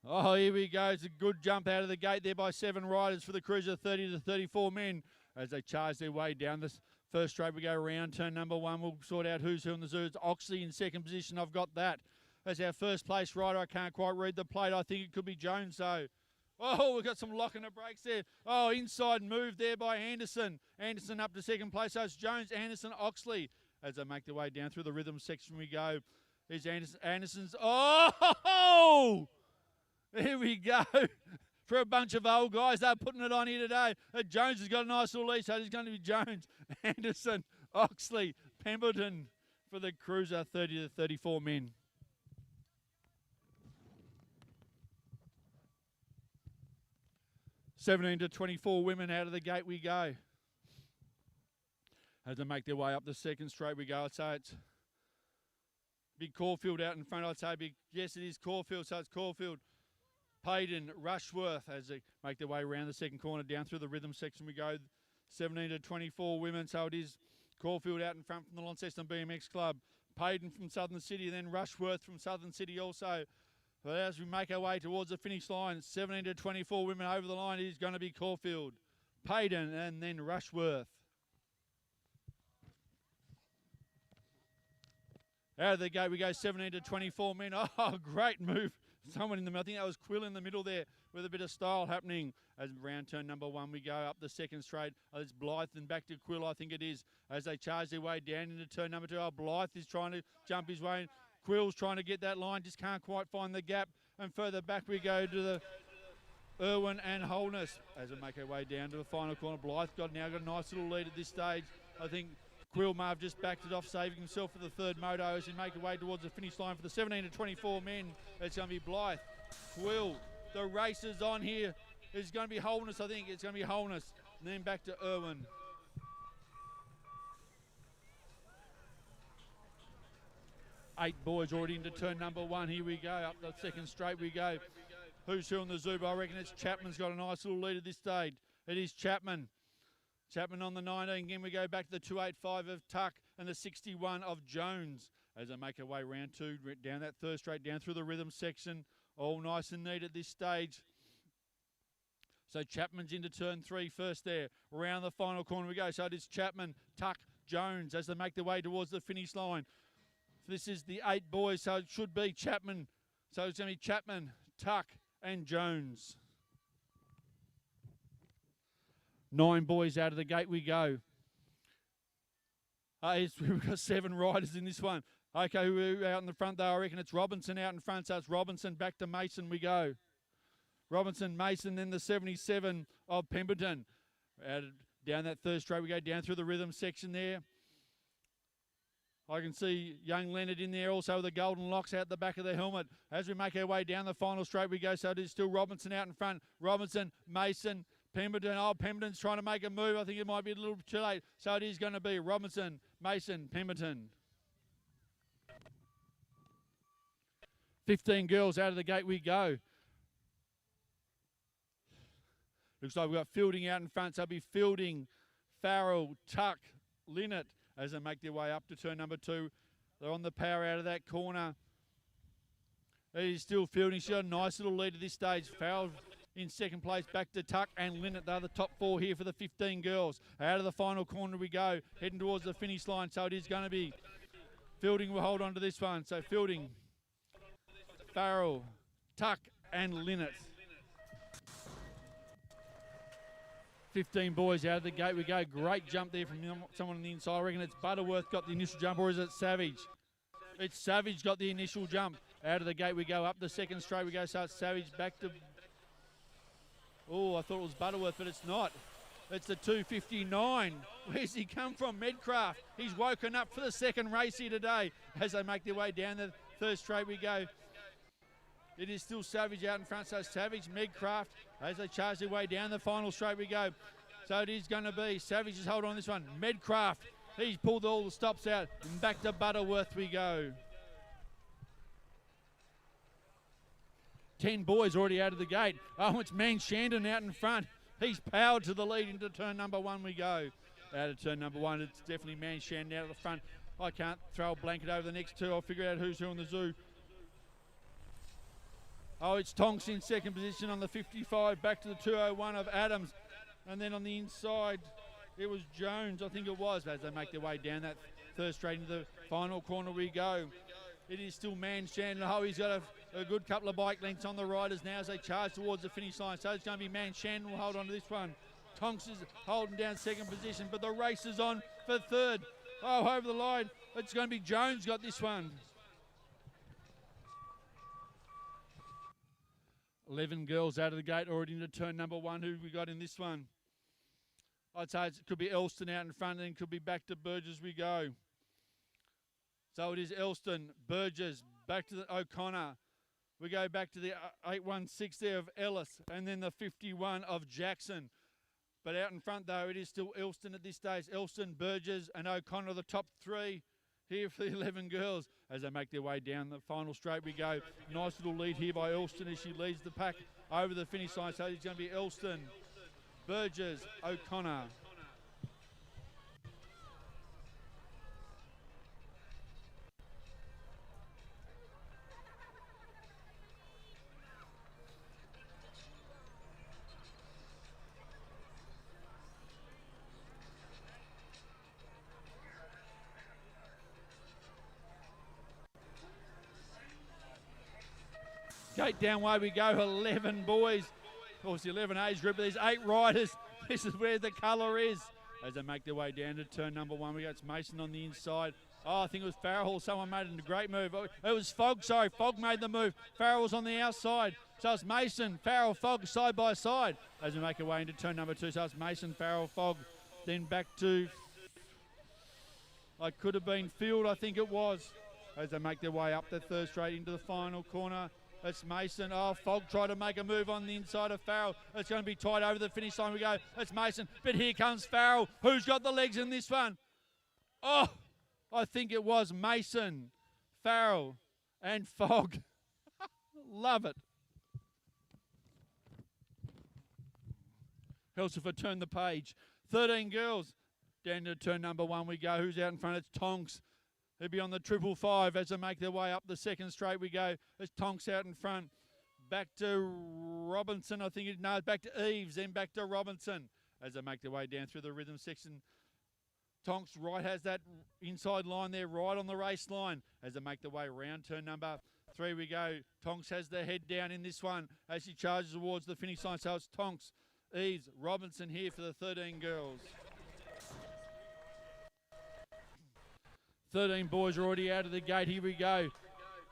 Oh, here we go. It's a good jump out of the gate there by 7 riders for the Cruiser 30-34 men as they charge their way down this first straight. We go around turn number 1. We'll sort out who's who in the zoo. It's Oxley in second position. I've got that. As our first place rider, I can't quite read the plate. I think it could be Jones, though. Oh, we've got some lock in the brakes there. Oh, inside move there by Anderson. Anderson up to second place. So it's Jones, Anderson, Oxley. As they make their way down through the rhythm section we go. There's Anderson's. Oh! Here we go. For a bunch of old guys, they're putting it on here today. Jones has got a nice little lead, so it's going to be Jones, Anderson, Oxley, Pemberton for the Cruiser 30-34 men. (17-24) women out of the gate we go. As they make their way up the second straight we go. I'd say it's big Caulfield out in front. I'd say big, yes, it is Caulfield, so it's Caulfield, Payden, Rushworth as they make their way around the second corner down through the rhythm section we go. 17-24 women, so it is Caulfield out in front from the Launceston BMX Club. Payden from Southern City, then Rushworth from Southern City also. But as we make our way towards the finish line, 17-24 women over the line, it is going to be Caulfield, Payden and then Rushworth. Out of the gate we go, 17-24 men. Oh, great move. Someone in the middle. I think that was Quill in the middle there with a bit of style happening. As round turn number 1, we go up the second straight. Oh, it's Blythe and back to Quill, I think it is, as they charge their way down into turn number 2. Oh, Blythe is trying to jump his way. Quill's trying to get that line, just can't quite find the gap. And further back we go to the Irwin and Holness as we make our way down to the final corner. Blythe now got a nice little lead at this stage. I think Quill may have just backed it off, saving himself for the third moto as he make his way towards the finish line for the 17-24 men. It's going to be Blythe, Quill. The race is on here. It's going to be Holness, I think. It's going to be Holness. And then back to Irwin. Eight boys already into turn number 1. Here we go. Up the second straight we go. Who's who in the Zuba? I reckon it's Chapman's got a nice little lead at this stage. It is Chapman. Chapman on the 19. Again, we go back to the 285 of Tuck and the 61 of Jones as they make our way round 2, down that third straight, down through the rhythm section. All nice and neat at this stage. So Chapman's into turn 3 first there. Around the final corner we go. So it is Chapman, Tuck, Jones as they make their way towards the finish line. This is the 8 boys, so it should be Chapman. So it's going to be Chapman, Tuck and Jones. 9 boys out of the gate we go. We've got 7 riders in this one. Okay, who out in the front though? I reckon it's Robinson out in front, so it's Robinson back to Mason we go. Robinson, Mason, then the 77 of Pemberton. Down that third straight we go, down through the rhythm section there. I can see young Leonard in there also with the golden locks out the back of the helmet. As we make our way down the final straight we go, so it is still Robinson out in front. Robinson, Mason, Pemberton. Oh, Pemberton's trying to make a move. I think it might be a little too late. So it is going to be Robinson, Mason, Pemberton. 15 girls out of the gate we go. Looks like we've got Fielding out in front, so it'll be Fielding, Farrell, Tuck, Linnett as they make their way up to turn number 2. They're on the power out of that corner. It is still Fielding. She's got a nice little lead at this stage. Farrell in second place, back to Tuck and Linnett. They're the top 4 here for the 15 girls. Out of the final corner we go, heading towards the finish line. So it is going to be Fielding will hold on to this one. So Fielding, Farrell, Tuck and Linnett. 15 boys out of the gate we go. Great jump there from someone on the inside. I reckon it's Butterworth got the initial jump, or is it Savage? It's Savage got the initial jump. Out of the gate we go, up the second straight we go. So it's Savage back to... Oh, I thought it was Butterworth, but it's not. It's the 2:59. Where's he come from? Medcraft. He's woken up for the second race here today as they make their way down the third straight we go. It is still Savage out in front, so Savage, Medcraft, as they charge their way down the final straight we go. So it is going to be Savage is hold on this one. Medcraft, he's pulled all the stops out, and back to Butterworth we go. 10 boys already out of the gate. Oh, it's Manshandon out in front. He's powered to the lead into turn number 1 we go. Out of turn number 1, it's definitely Manshandon out of the front. I can't throw a blanket over the next 2. I'll figure out who's who in the zoo. Oh, it's Tonks in second position on the 55, back to the 201 of Adams. And then on the inside, it was Jones, I think it was, as they make their way down that third straight into the final corner we go. It is still Manshandon. Oh, he's got a good couple of bike lengths on the riders now as they charge towards the finish line. So it's going to be Manshandon will hold on to this one. Tonks is holding down second position, but the race is on for third. Oh, over the line. It's going to be Jones got this one. 11 girls out of the gate already into turn number 1. Who we got in this one? I'd say it could be Elston out in front and then could be back to Burgess we go. So it is Elston, Burgess, back to the O'Connor. We go back to the 816 there of Ellis and then the 51 of Jackson. But out in front though, it is still Elston at this stage. Elston, Burgess and O'Connor, the top 3 here for the 11 girls as they make their way down the final straight we go. Nice little lead here by Elston as she leads the pack over the finish line. So it's going to be Elston, Burgess, O'Connor. Gate down way we go, 11 boys. Of course, the 11 age group, but there's 8 riders. This is where the colour is. As they make their way down to turn number 1, we got Mason on the inside. Oh, I think it was Farrell. Someone made a great move. Oh, it was Fogg, sorry. Fogg made the move. Farrell's on the outside. So it's Mason, Farrell, Fogg side by side as we make our way into turn number 2. So it's Mason, Farrell, Fogg. Then back to, I could have been Field, I think it was. As they make their way up the third straight into the final corner. It's Mason. Oh, Fogg tried to make a move on the inside of Farrell. It's going to be tight over the finish line we go. It's Mason. But here comes Farrell. Who's got the legs in this one? Oh, I think it was Mason, Farrell, and Fogg. Love it. Helsifer turned the page. 13 girls. Down to turn number 1 we go. Who's out in front? It's Tonks. He'll be on the 555 as they make their way up the second straight we go. There's Tonks out in front. Back to Robinson, I think it, no, back to Eves, then back to Robinson as they make their way down through the rhythm section. Tonks right has that inside line there, right on the race line as they make their way around turn number 3 we go. Tonks has the head down in this one as she charges towards the finish line. So it's Tonks, Eves, Robinson here for the 13 girls. 13 boys are already out of the gate. Here we go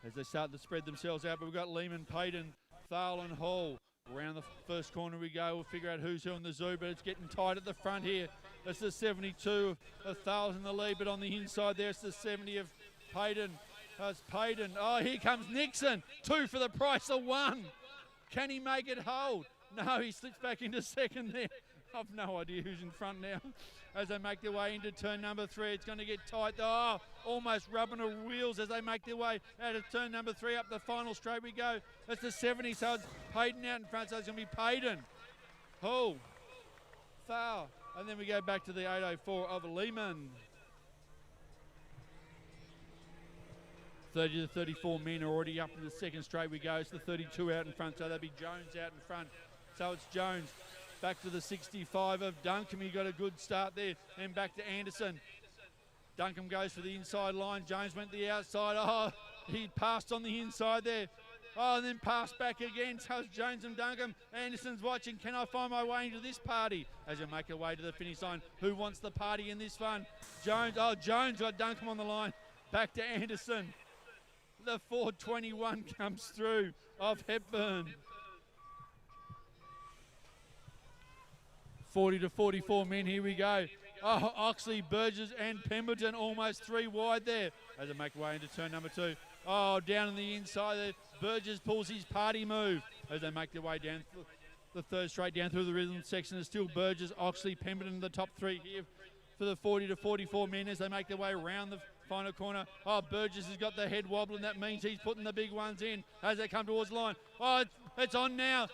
as they start to spread themselves out. But we've got Lehman, Payton, Thale and Hall. Around the first corner we go. We'll figure out who's who in the zoo, but it's getting tight at the front here. That's the 72 of Thales in the lead, but on the inside there it's the 70 of Payton. That's Payton. Oh, here comes Nixon. 2 for the price of 1. Can he make it hold? No, he slips back into second there. I've no idea who's in front now. As they make their way into turn number 3, it's going to get tight. Oh, almost rubbing the wheels as they make their way out of turn number 3 up the final straight we go. That's the 70, so it's Payton out in front, so it's going to be Payton. Hull, foul. And then we go back to the 804 of Lehman. 30 to 34 men are already up in the second straight. We go. It's the 32 out in front, so that'll be Jones out in front. So it's Jones back to the 65 of Duncombe. He got a good start there. Then back to Anderson. Duncombe goes for the inside line. Jones went the outside. Oh, he passed on the inside there. Oh, and then passed back again. So it's Jones and Duncombe. Anderson's watching. Can I find my way into this party? As you make your way to the finish line. Who wants the party in this one? Jones. Oh, Jones got Duncombe on the line. Back to Anderson. The 421 comes through of Hepburn. 40 to 44 men, here we go. Oh, Oxley, Burgess and Pemberton almost three wide there as they make way into turn number 2. Oh, down on the inside there. Burgess pulls his party move as they make their way down the third straight down through the rhythm section. It's still Burgess, Oxley, Pemberton, the top 3 here for the 40 to 44 men as they make their way around the final corner. Oh, Burgess has got the head wobbling. That means he's putting the big ones in as they come towards the line. Oh, it's on now.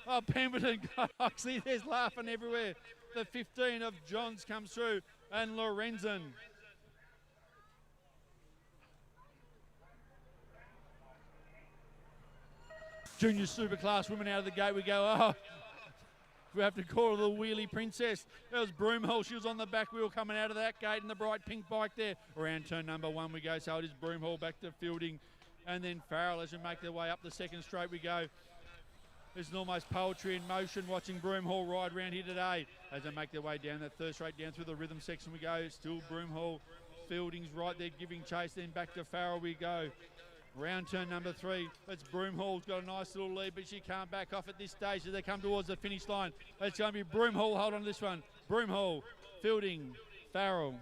Oh, Pemberton got Oxley. There's laughing everywhere. The 15 of Johns comes through and Lorenzen. Junior Superclass women out of the gate. We go, oh, we have to call her the Wheelie Princess. That was Broomhall. She was on the back wheel coming out of that gate in the bright pink bike there. Around turn number 1 we go. So it is Broomhall back to Fielding. And then Farrell as we make their way up the second straight we go. This is almost poetry in motion watching Broomhall ride around here today as they make their way down that third straight down through the rhythm section we go. Still Broomhall. Fielding's right there giving chase. Then back to Farrell we go. Round turn number 3. It's Broomhall's got a nice little lead, but she can't back off at this stage as they come towards the finish line. It's going to be Broomhall. Hold on to this one. Broomhall, Fielding, Farrell.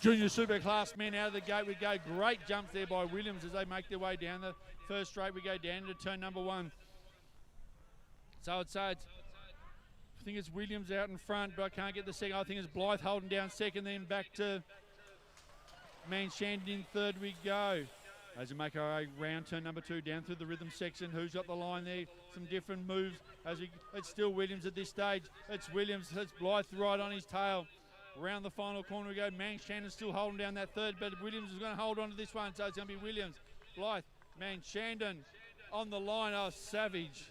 Junior Superclass men out of the gate. We go. Great jumps there by Williams as they make their way down the first straight. We go down to turn number 1. So I'd say it's, I think it's Williams out in front, but I can't get the second. I think it's Blythe holding down second, then back to Manshandon in third we go. As we make our way round turn number 2 down through the rhythm section. Who's got the line there? Some different moves. It's still Williams at this stage. It's Williams. It's Blythe right on his tail. Around the final corner we go. Manshandon's still holding down that third, but Williams is going to hold on to this one, so it's going to be Williams, Blythe, Manshandon on the line. Oh, savage.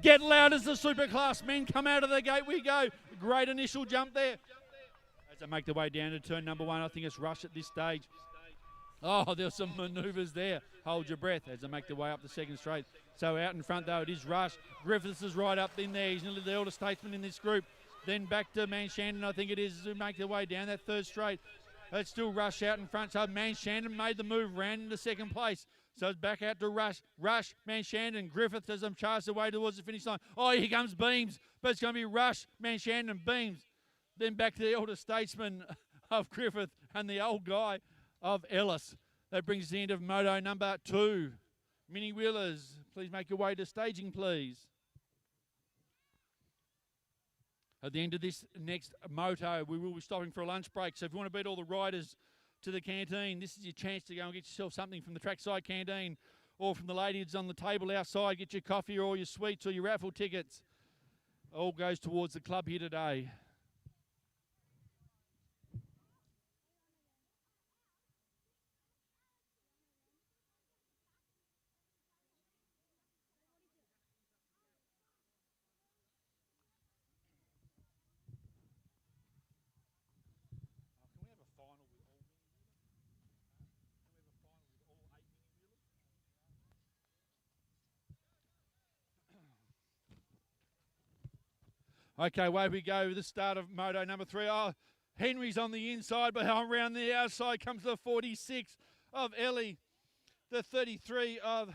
Get loud as the Superclass men come out of the gate we go. Great initial jump there. As they make their way down to turn number 1, I think it's Rush at this stage. Oh, there's some manoeuvres there. Hold your breath as they make their way up the second straight. So out in front, though, it is Rush. Griffiths is right up in there. He's nearly the elder statesman in this group. Then back to Manshandon, I think it is, to make their way down that third straight. It's still Rush out in front. So Manshandon made the move, ran into second place. So it's back out to Rush. Rush, Manshandon, Griffith as them charge their way towards the finish line. Oh, here comes Beams. But it's going to be Rush, Manshandon, Beams. Then back to the elder statesman of Griffith and the old guy of Ellis. That brings us the end of moto number 2. Mini wheelers, please make your way to staging, please. At the end of this next moto, we will be stopping for a lunch break. So if you want to beat all the riders to the canteen, this is your chance to go and get yourself something from the trackside canteen or from the ladies on the table outside. Get your coffee or your sweets or your raffle tickets. All goes towards the club here today. Okay, away we go with the start of moto number 3. Oh, Henry's on the inside, but around the outside comes the 46 of Ellie. The 33 of... I'm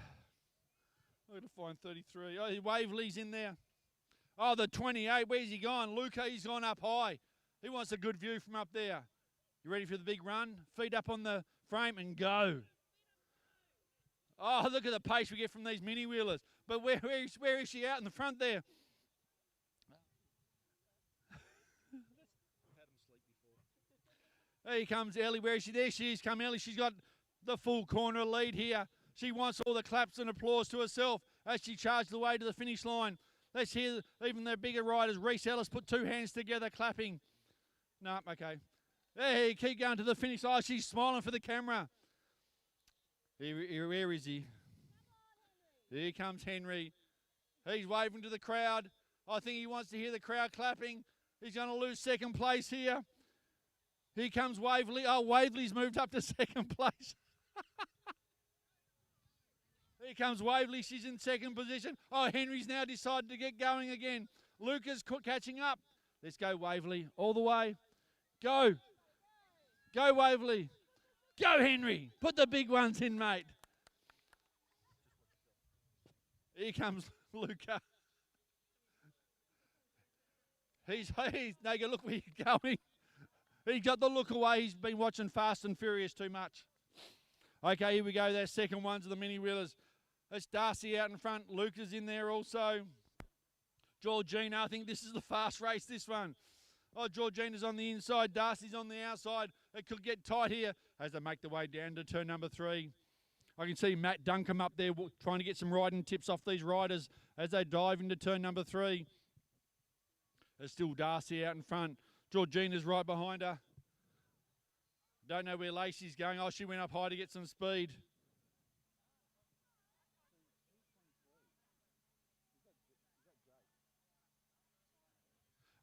going to find 33. Oh, Waverley's in there. Oh, the 28. Where's he gone? Luca, he's gone up high. He wants a good view from up there. You ready for the big run? Feet up on the frame and go. Oh, look at the pace we get from these mini wheelers. But where is she out in the front there? Here comes Ellie. Where is she? There she is. Come Ellie. She's got the full corner lead here. She wants all the claps and applause to herself as she charged the way to the finish line. Let's hear even the bigger riders. Reese Ellis put two hands together clapping. No, okay. Hey, keep going to the finish. Oh, she's smiling for the camera. Where is he? Here comes Henry. He's waving to the crowd. I think he wants to hear the crowd clapping. He's going to lose second place here. Here comes Waverley. Oh, Waverley's moved up to second place. Here comes Waverley. She's in second position. Oh, Henry's now decided to get going again. Luca's catching up. Let's go, Waverley. All the way. Go. Go, Waverley. Go, Henry. Put the big ones in, mate. Here comes Luca. He's Naga, look where you're going. He got the look away. He's been watching Fast and Furious too much. Okay, here we go. Their second ones of the mini wheelers. It's Darcy out in front. Luca's in there also. Georgina, I think this is the fast race, this one. Oh, Georgina's on the inside. Darcy's on the outside. It could get tight here as they make the way down to turn number 3. I can see Matt Duncombe up there trying to get some riding tips off these riders as they dive into turn number 3. There's still Darcy out in front. Georgina's right behind her. Don't know where Lacey's going. Oh, she went up high to get some speed.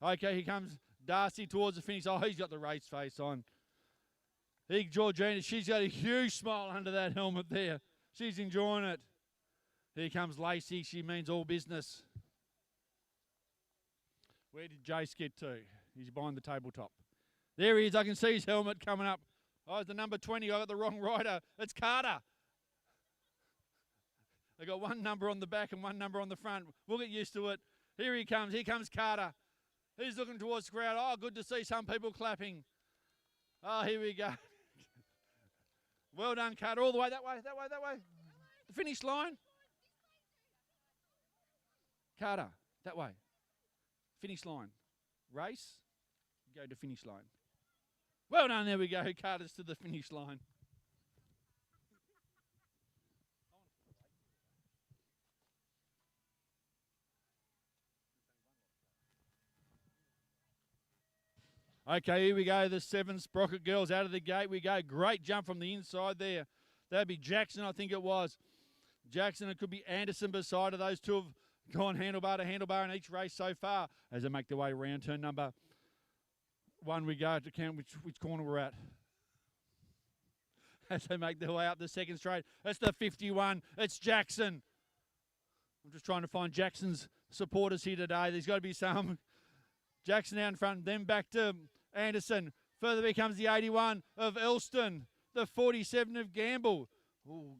Okay, here comes Darcy towards the finish. Oh, he's got the race face on. Georgina, she's got a huge smile under that helmet there. She's enjoying it. Here comes Lacey. She means all business. Where did Jace get to? He's behind the tabletop. There he is. I can see his helmet coming up. Oh, it's the number 20. I got the wrong rider. It's Carter. They got one number on the back and one number on the front. We'll get used to it. Here he comes. Here comes Carter. He's looking towards the crowd. Oh, good to see some people clapping. Oh, here we go. Well done, Carter. All the way, that way, that way, that way. The finish line. Carter, that way. Finish line. Race, go to finish line. Well done, there we go. Carter's to the finish line. Okay, here we go. The 7 Sprocket girls out of the gate. We go. Great jump from the inside there. That'd be Jackson, I think it was. Jackson, it could be Anderson beside her. Those two have gone handlebar to handlebar in each race so far as they make their way around turn number 1. We go to count which corner we're at. As they make their way up the second straight. It's the 51. It's Jackson. I'm just trying to find Jackson's supporters here today. There's got to be some. Jackson out in front, then back to Anderson. Further becomes the 81 of Elston. The 47 of Gamble. Ooh,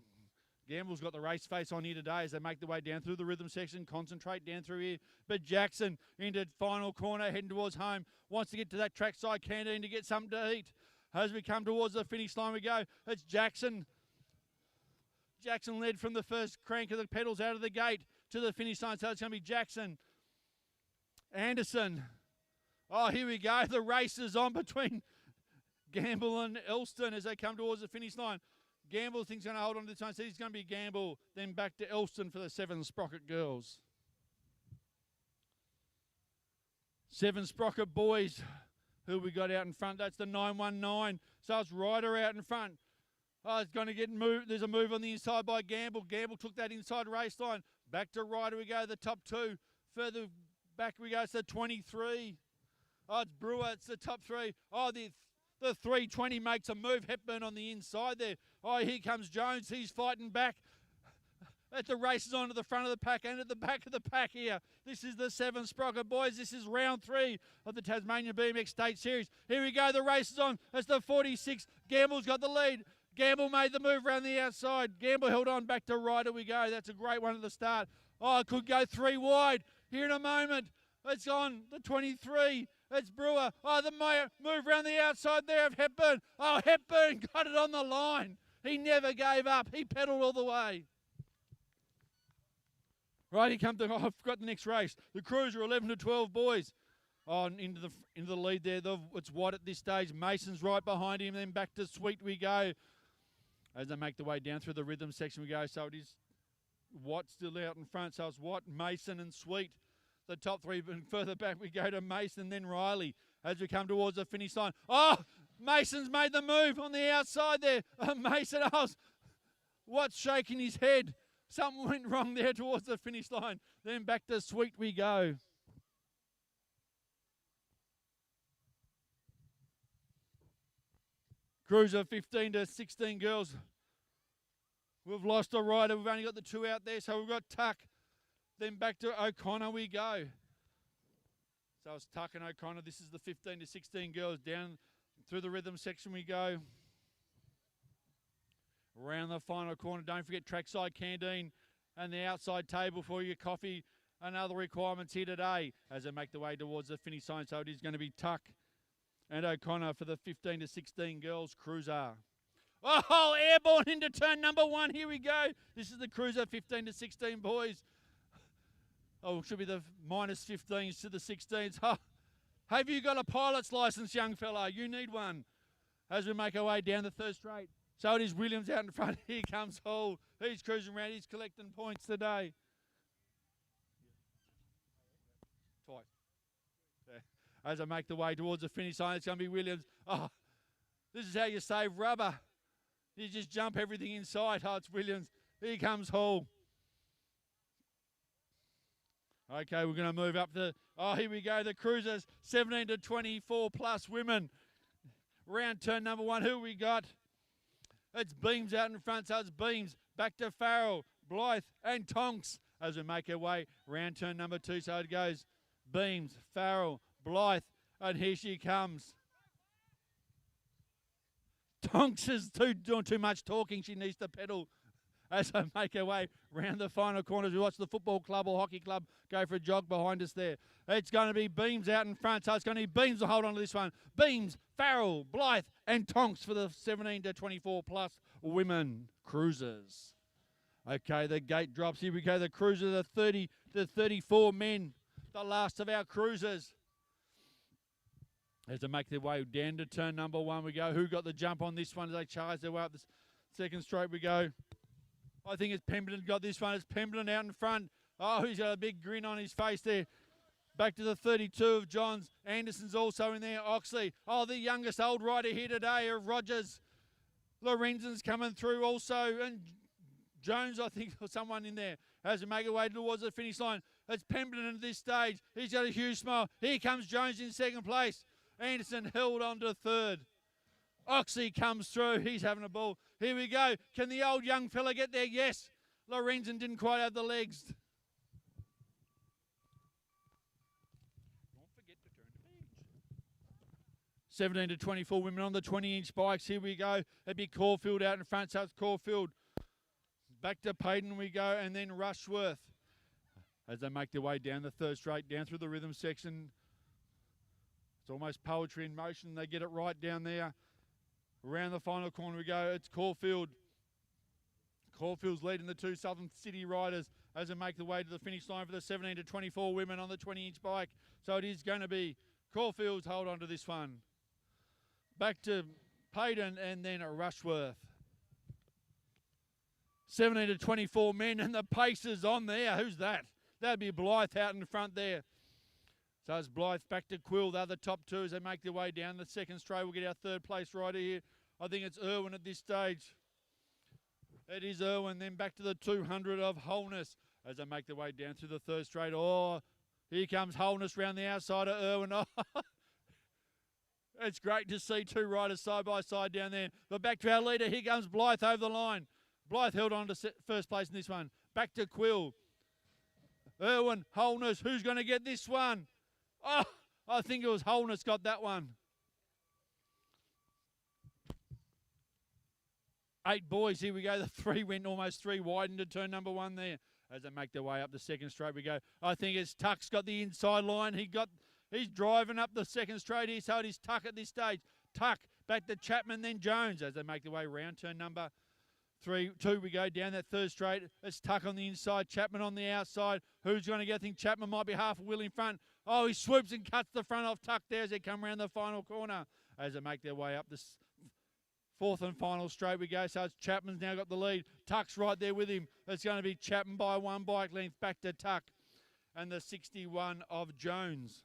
Gamble's got the race face on here today as they make their way down through the rhythm section. Concentrate down through here. But Jackson into final corner, heading towards home. Wants to get to that trackside canteen to get something to eat. As we come towards the finish line we go. It's Jackson. Jackson led from the first crank of the pedals out of the gate to the finish line. So it's going to be Jackson. Anderson. Oh, here we go. The race is on between Gamble and Elston as they come towards the finish line. Gamble thinks he's going to hold on to the time. So he's going to be Gamble. Then back to Elston for the 7 Sprocket girls. 7 Sprocket boys. Who we got out in front? That's the 919. So it's Ryder out in front. Oh, it's going to get moved. There's a move on the inside by Gamble. Gamble took that inside race line. Back to Ryder we go. The top 2. Further back we go. It's the 23. Oh, it's Brewer. It's the top 3. Oh, the 320 makes a move. Hepburn on the inside there. Oh, here comes Jones. He's fighting back. At the races on to the front of the pack and at the back of the pack here. This is the 7 Sprocket boys. This is round 3 of the Tasmanian BMX State Series. Here we go. The race is on. It's the 46. Gamble's got the lead. Gamble made the move around the outside. Gamble held on back to Ryder we go. That's a great one at the start. Oh, it could go 3 wide. Here in a moment. It's on. The 23. It's Brewer. Oh, the move around the outside there of Hepburn. Oh, Hepburn got it on the line. He never gave up. He pedalled all the way. Right, he comes to, I forgot the next race. The Cruiser 11 to 12 boys. Oh, and into the lead there. It's Watt at this stage. Mason's right behind him. Then back to Sweet we go. As they make the way down through the rhythm section we go. So it is Watt still out in front. So it's Watt, Mason and Sweet. The top three, and further back we go to Mason, then Riley. As we come towards the finish line. Oh, Mason's made the move on the outside there. Mason, Watt's shaking his head. Something went wrong there towards the finish line. Then back to Sweet we go. Cruiser 15 to 16 girls. We've lost a rider. We've only got the two out there. So we've got Tuck. Then back to O'Connor we go. So it's Tuck and O'Connor. This is the 15 to 16 girls. Down through the rhythm section we go. Around the final corner. Don't forget trackside canteen and the outside table for your coffee and other requirements here today as they make the way towards the finish line. So it is going to be Tuck and O'Connor for the 15 to 16 girls Cruiser. Oh, airborne into turn number one. Here we go. This is the Cruiser 15 to 16 boys. Oh, should be the minus 15s to the 16s. Oh, have you got a pilot's license, young fella? You need one. As we make our way down the third straight. So it is Williams out in front. Here comes Hall. He's cruising around. He's collecting points today. Twice. Yeah. As I make the way towards the finish line, it's going to be Williams. Oh, this is how you save rubber. You just jump everything inside. Oh, it's Williams. Here comes Hall. Okay, we're going to move up to, here we go. The Cruisers, 17 to 24 plus women. Round turn number one. Who we got? It's Beams out in front, so it's Beams. Back to Farrell, Blythe, and Tonks as we make our way round turn number two. So it goes Beams, Farrell, Blythe, and here she comes. Tonks is doing too much talking. She needs to pedal as I make our way round the final corners. We watch the football club or hockey club go for a jog behind us there. It's going to be Beams out in front, so it's going to be Beams to hold on to this one. Beams, Farrell, Blythe, and Tonks for the 17 to 24 plus women Cruisers. Okay, the gate drops. Here we go. The Cruisers, the 30 to 34 men, the last of our Cruisers. As they make their way down to turn number one, we go. Who got the jump on this one as they charge their way up the second straight? We go. I think it's Pemberton got this one. It's Pemberton out in front. Oh, he's got a big grin on his face there. Back to the 32 of Johns. Anderson's also in there. Oxley. Oh, the youngest old rider here today of Rogers. Lorenzon's coming through also. And Jones, I think, or someone in there. As we make our way towards the finish line. It's Pemberton at this stage. He's got a huge smile. Here comes Jones in second place. Anderson held on to third. Oxley comes through. He's having a ball. Here we go. Can the old young fella get there? Yes. Lorenzon didn't quite have the legs. Don't forget to turn the page. 17 to 24 women on the 20-inch bikes. Here we go. It'd be Caulfield out in front. So it's Caulfield. Back to Payton we go. And then Rushworth. As they make their way down the third straight, down through the rhythm section. It's almost poetry in motion. They get it right down there. Around the final corner we go. It's Caulfield. Caulfield's leading the two Southern City riders as they make the way to the finish line for the 17 to 24 women on the 20-inch bike. So it is going to be Caulfield's hold on to this one. Back to Payton and then Rushworth. 17 to 24 men and the pace is on there. Who's that? That'd be Blythe out in front there. So it's Blythe back to Quill. The other top two as they make their way down the second straight. We'll get our third place rider here. I think it's Irwin at this stage. It is Irwin. Then back to the 200 of Holness as they make their way down through the third straight. Oh, here comes Holness round the outside of Irwin. Oh, it's great to see two riders side by side down there. But back to our leader. Here comes Blythe over the line. Blythe held on to first place in this one. Back to Quill. Irwin, Holness. Who's going to get this one? Oh, I think it was Holness got that one. 8 boys, here we go. The 3 went almost 3 wide into turn number 1 there. As they make their way up the second straight, we go. I think it's Tuck's got the inside line. He's driving up the second straight here, so it is Tuck at this stage. Tuck back to Chapman, then Jones as they make their way round turn number 2 we go down that third straight. It's Tuck on the inside, Chapman on the outside. Who's going to get? I think Chapman might be half a wheel in front. Oh, he swoops and cuts the front off Tuck there as they come around the final corner. As they make their way up this fourth and final straight we go. So it's Chapman's now got the lead. Tuck's right there with him. It's going to be Chapman by 1 bike length back to Tuck. And the 61 of Jones.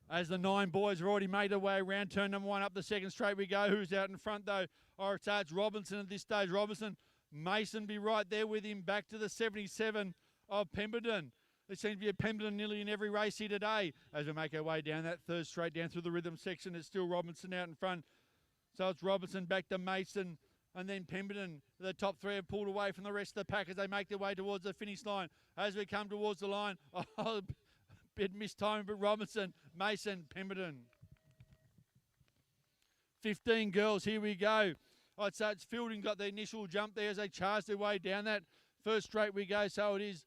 As the 9 boys have already made their way around turn number 1 up the second straight we go. Who's out in front though? Oh, it's Robinson at this stage. Robinson, Mason be right there with him back to the 77 of Pemberton. There seems to be a Pemberton nearly in every race here today. As we make our way down that third straight down through the rhythm section, it's still Robinson out in front. So it's Robinson back to Mason. And then Pemberton, the top 3 have pulled away from the rest of the pack as they make their way towards the finish line. As we come towards the line, oh, bit missed time, but Robinson, Mason, Pemberton. 15 girls, here we go. I'd say it's Fielding got the initial jump there as they charge their way down that first straight we go. So it is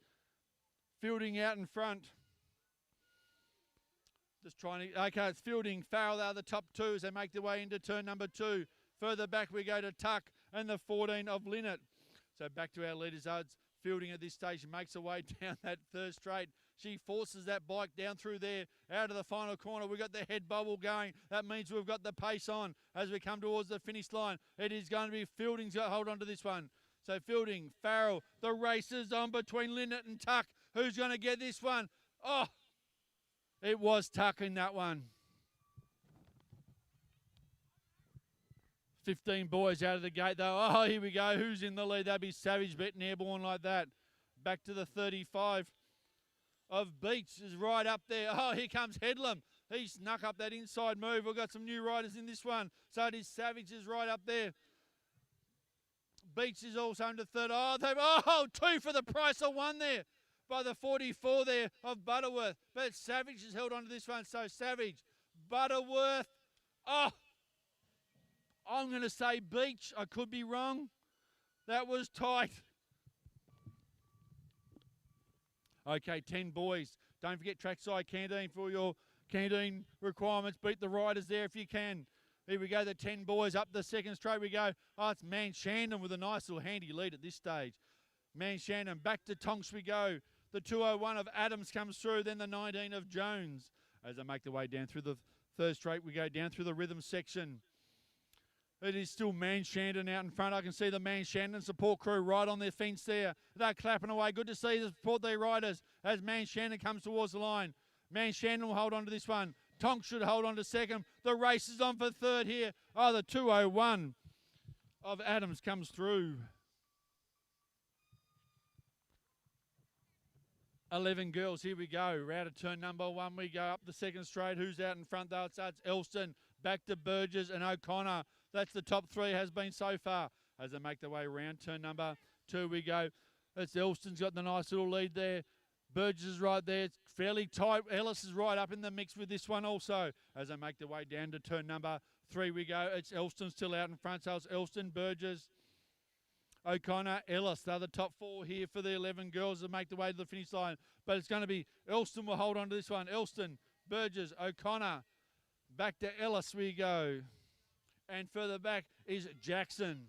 Fielding out in front. Just trying to, okay, it's Fielding, Farrell, they are the top 2 as they make their way into turn number 2. Further back we go to Tuck and the 14 of Linnet. So back to our leaders. It's Fielding at this stage makes her way down that third straight. She forces that bike down through there, out of the final corner. We've got the head bubble going. That means we've got the pace on as we come towards the finish line. It is going to be Fielding's got hold on to this one. So Fielding, Farrell, the race is on between Linnet and Tuck. Who's going to get this one? Oh, it was Tuck in that one. 15 boys out of the gate though. Oh, here we go. Who's in the lead? That'd be Savage betting airborne like that. Back to the 35 of Beach is right up there. Oh, here comes Headlam. He snuck up that inside move. We've got some new riders in this one. So it is Savage is right up there. Beach is also under third. Oh, 2 for the price of 1 there by the 44 there of Butterworth. But Savage has held on to this one. So Savage, Butterworth. Oh, I'm going to say Beach. I could be wrong. That was tight. Okay, 10 boys. Don't forget Trackside Canteen for your canteen requirements. Beat the riders there if you can. Here we go, the 10 boys up the second straight we go. Oh, it's Manshannon with a nice little handy lead at this stage. Manshannon, back to Tonks we go. The 201 of Adams comes through, then the 19 of Jones. As they make their way down through the third straight, we go down through the rhythm section. It is still Manshannon out in front. I can see the Manshannon support crew right on their fence there. They're clapping away. Good to see the support their riders as Manshannon comes towards the line. Manshannon will hold on to this one. Tonks should hold on to second. The race is on for third here. Oh, the 201 of Adams comes through. 11 girls, here we go. We're out of turn number 1. We go up the second straight. Who's out in front though? It's Elston, back to Burgess and O'Connor. That's the top 3 has been so far. As they make their way around turn number 2 we go. It's Elston's got the nice little lead there. Burgess is right there. It's fairly tight. Ellis is right up in the mix with this one also. As they make their way down to turn number 3 we go. It's Elston still out in front. So it's Elston, Burgess, O'Connor, Ellis. They're the top 4 here for the 11 girls that make their way to the finish line. But it's going to be Elston will hold on to this one. Elston, Burgess, O'Connor. Back to Ellis we go. And further back is Jackson.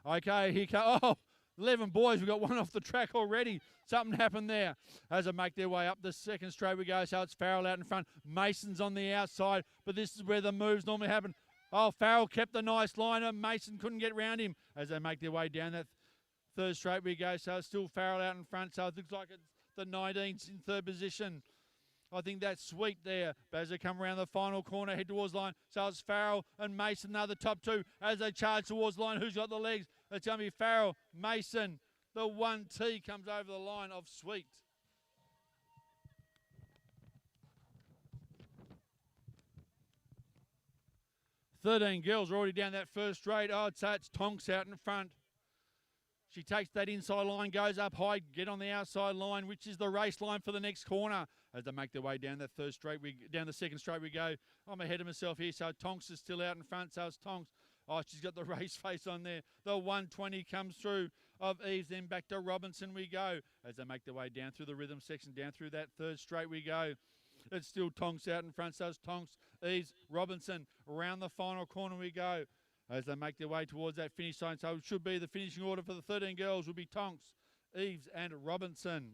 Okay, here comes, 11 boys. We've got one off the track already. Something happened there. As they make their way up the second straight we go. So it's Farrell out in front. Mason's on the outside. But this is where the moves normally happen. Oh, Farrell kept the nice line and Mason couldn't get round him as they make their way down that third straight we go. So it's still Farrell out in front. So it looks like it's the 19's in third position. I think that's sweet there. But as they come around the final corner, head towards line. So it's Farrell and Mason, they're the top 2. As they charge towards line, who's got the legs? It's going to be Farrell, Mason. The 1T comes over the line of Sweet. "13 girls are already down that first straight. Oh, it's Tonks out in front. She takes that inside line, goes up high, get on the outside line, which is the race line for the next corner. As they make their way down that third straight, down the second straight we go. I'm ahead of myself here, so Tonks is still out in front, so it's Tonks. Oh, she's got the race face on there. The 120 comes through of Eves, then back to Robinson we go. As they make their way down through the rhythm section, down through that third straight we go. It's still Tonks out in front. So it's Tonks, Eves, Robinson. Around the final corner we go as they make their way towards that finish line. So it should be the finishing order for the 13 girls will be Tonks, Eves and Robinson.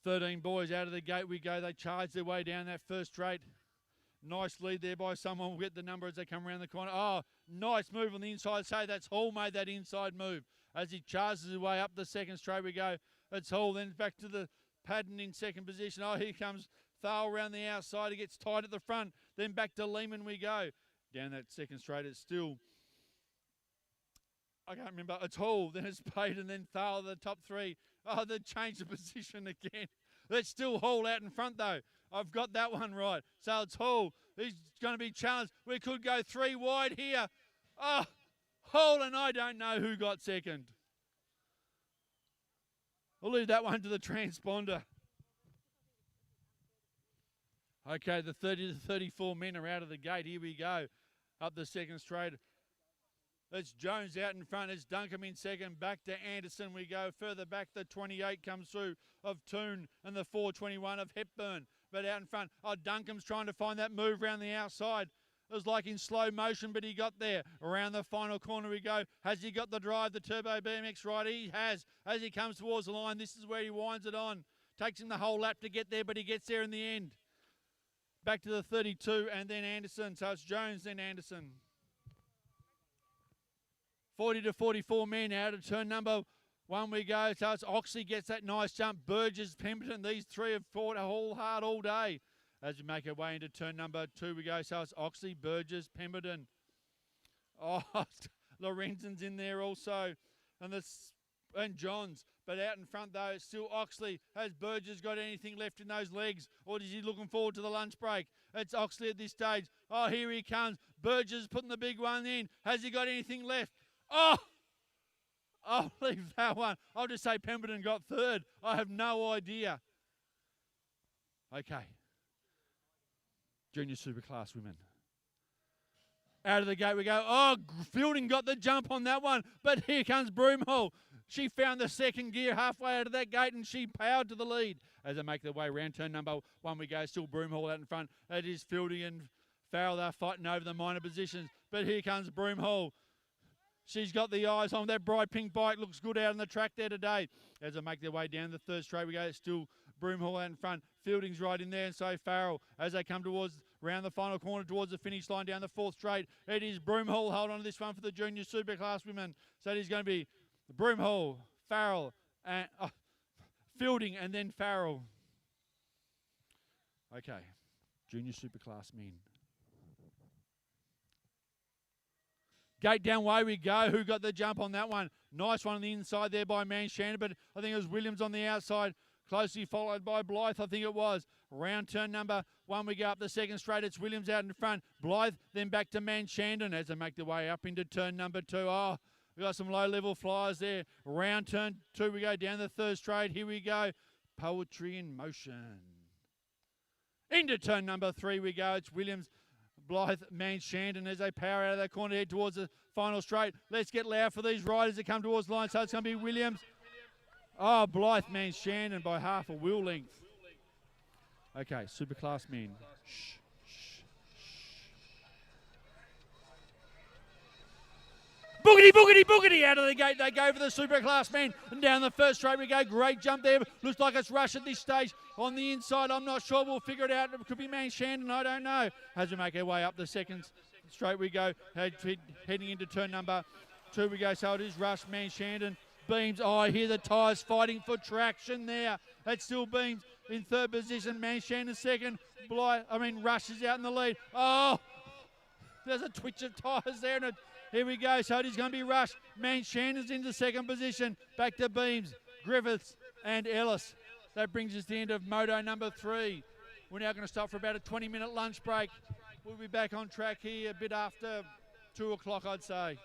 13 boys out of the gate we go. They charge their way down that first straight. Nice lead there by someone. We'll get the number as they come around the corner. Oh, nice move on the inside. Say that's Hall made that inside move. As he charges his way up the second straight we go. It's Hall, then back to the Padden in second position. Oh, here comes Thal around the outside. He gets tight at the front. Then back to Lehman we go. Down that second straight, it's still, I can't remember. It's Hall, then it's Payton, then Thal, the top three. Oh, they changed the position again. That's still Hall out in front, though. I've got that one right. So it's Hall. He's going to be challenged. We could go 3 wide here. Oh, Hall, and I don't know who got second. We'll leave that one to the transponder. Okay, the 30 to 34 men are out of the gate. Here we go. Up the second straight. It's Jones out in front. It's Duncombe in second. Back to Anderson we go. Further back, the 28 comes through of Toon and the 421 of Hepburn. But out in front, oh, Duncombe's trying to find that move around the outside. It was like in slow motion, but he got there. Around the final corner we go. Has he got the drive, the Turbo BMX rider? He has. As he comes towards the line, this is where he winds it on. Takes him the whole lap to get there, but he gets there in the end. Back to the 32 and then Anderson. So it's Jones, then Anderson. 40 to 44 men out of turn number 1 we go. So it's Oxley gets that nice jump. Burgess, Pemberton, these three have fought all hard all day. As we make our way into turn number 2 we go. So it's Oxley, Burgess, Pemberton. Oh, Lorenzen's in there also. And Johns. But out in front, though, it's still Oxley. Has Burgess got anything left in those legs? Or is he looking forward to the lunch break? It's Oxley at this stage. Oh, here he comes. Burgess putting the big one in. Has he got anything left? Oh! I'll leave that one. I'll just say Pemberton got third. I have no idea. Okay. Junior Superclass women. Out of the gate we go. Oh, Fielding got the jump on that one. But here comes Broomhall. She found the second gear halfway out of that gate and she powered to the lead. As they make their way around turn number 1 we go. Still Broomhall out in front. It is Fielding and Farrell. They're fighting over the minor positions. But here comes Broomhall. She's got the eyes on that bright pink bike. Looks good out on the track there today. As they make their way down the third straight we go. It's still Broomhall out in front. Fielding's right in there and so Farrell. As they come towards round the final corner towards the finish line down the fourth straight. It is Broomhall. Hold on to this one for the Junior Superclass women. So it is going to be Broomhall, Farrell, and Fielding and then Farrell. Okay. Junior Superclass men. Gate down way we go. Who got the jump on that one? Nice one on the inside there by Manshander, but I think it was Williams on the outside. Closely followed by Blythe, I think it was. Round turn number 1 we go up the second straight. It's Williams out in front. Blythe then back to Manshander as they make their way up into turn number 2. Oh, we got some low-level flyers there. Round turn 2 we go down the third straight. Here we go. Poetry in motion. Into turn number 3 we go. It's Williams, Blythe, Manshander as they power out of that corner head towards the final straight. Let's get loud for these riders that come towards the line. So it's going to be Williams. Oh, Blythe, Manshander by half a wheel length. Okay, Superclass men. Shh, shh, shh. Boogity, boogity, boogity. Out of the gate they go for the Superclass men. And down the first straight we go. Great jump there. Looks like it's Rush at this stage. On the inside, I'm not sure. We'll figure it out. It could be Manshander. I don't know. As we make our way up the second straight we go. Heading into turn number 2 we go. So it is Rush, Manshander. Beams. Oh, I hear the tyres fighting for traction there. It's still Beams in third position. Manshander second. Rush is out in the lead. Oh, there's a twitch of tyres there. And here we go. So it is going to be Rush. Manshander's into second position. Back to Beams, Griffiths and Ellis. That brings us to the end of Moto number 3. We're now going to stop for about a 20-minute lunch break. We'll be back on track here a bit after 2 o'clock, I'd say.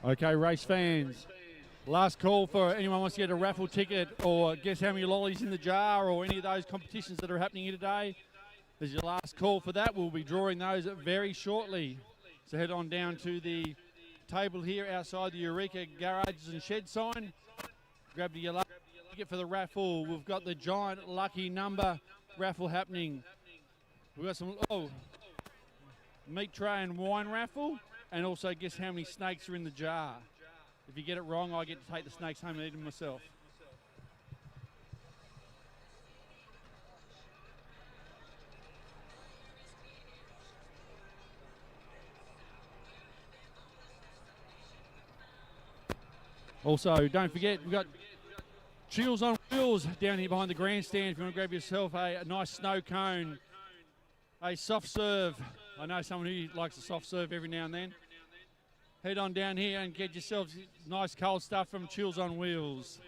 Okay, race fans. Last call for anyone who wants to get a raffle ticket or guess how many lollies in the jar or any of those competitions that are happening here today. This is your last call for that. We'll be drawing those very shortly. So head on down to the table here outside the Eureka Garages and Shed sign. Grab your lucky ticket for the raffle. We've got the giant lucky number raffle happening. We've got some meat tray and wine raffle, and also guess how many snakes are in the jar. If you get it wrong, I get to take the snakes home and eat them myself. Also, don't forget, we've got Chills on Wheels down here behind the grandstand. If you want to grab yourself a nice snow cone, a soft serve. I know someone who likes a soft serve every now and then. Head on down here and get yourself nice cold stuff from Chills on Wheels.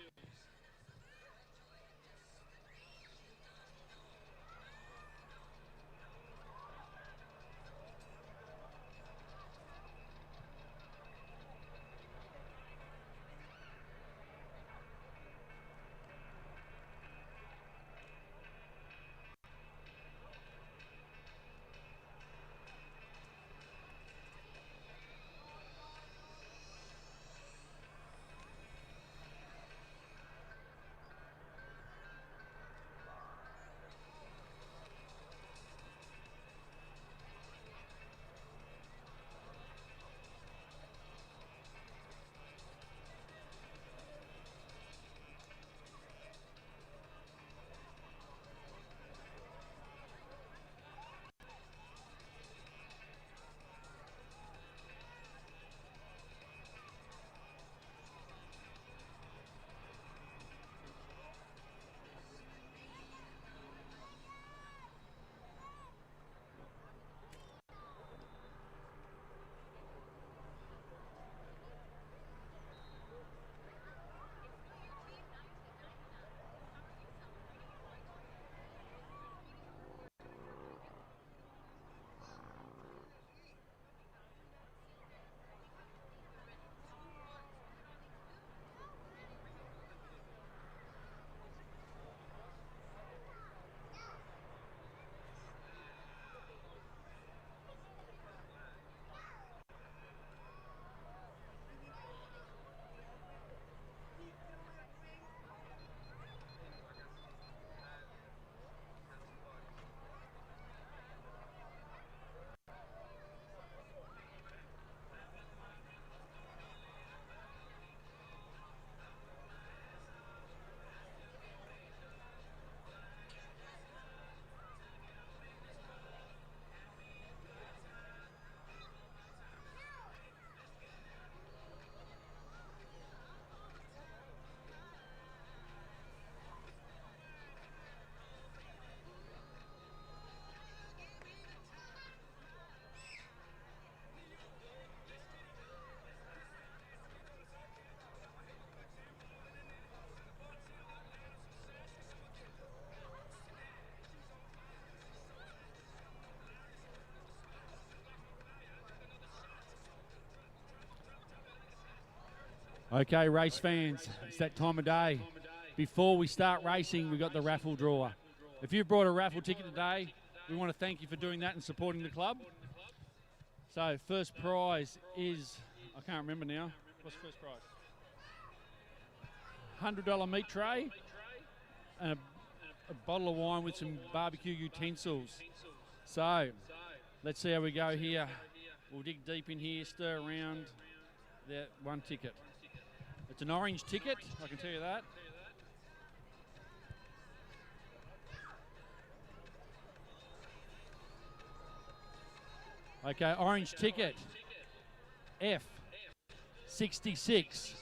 Okay, race fans, it's that time of day. Before we start racing, we've got the raffle drawer. If you've brought a raffle ticket today, we want to thank you for doing that and supporting the club. So first prize is, I can't remember now. What's the first prize? $100 meat tray and a bottle of wine with some barbecue utensils. So let's see how we go here. We'll dig deep in here, stir around. That one ticket. It's an orange ticket, I can tell you that. Okay, orange ticket. F66.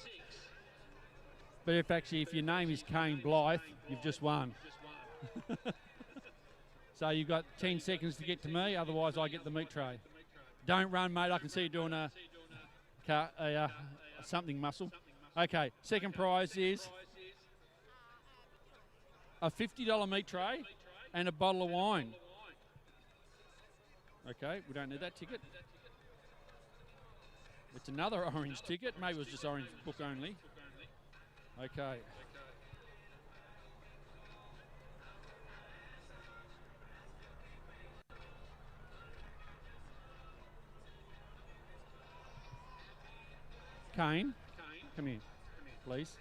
But if your name is Kane Blythe, you've just won. So you've got 10 seconds to get to me, otherwise I get the meat tray. Don't run, mate. I can see you doing a something muscle. Okay, second prize is a $50 meat tray and a bottle of wine. Okay, we don't need that ticket. It's another orange ticket. Maybe it was just orange book only. Okay. Kane, come here, please.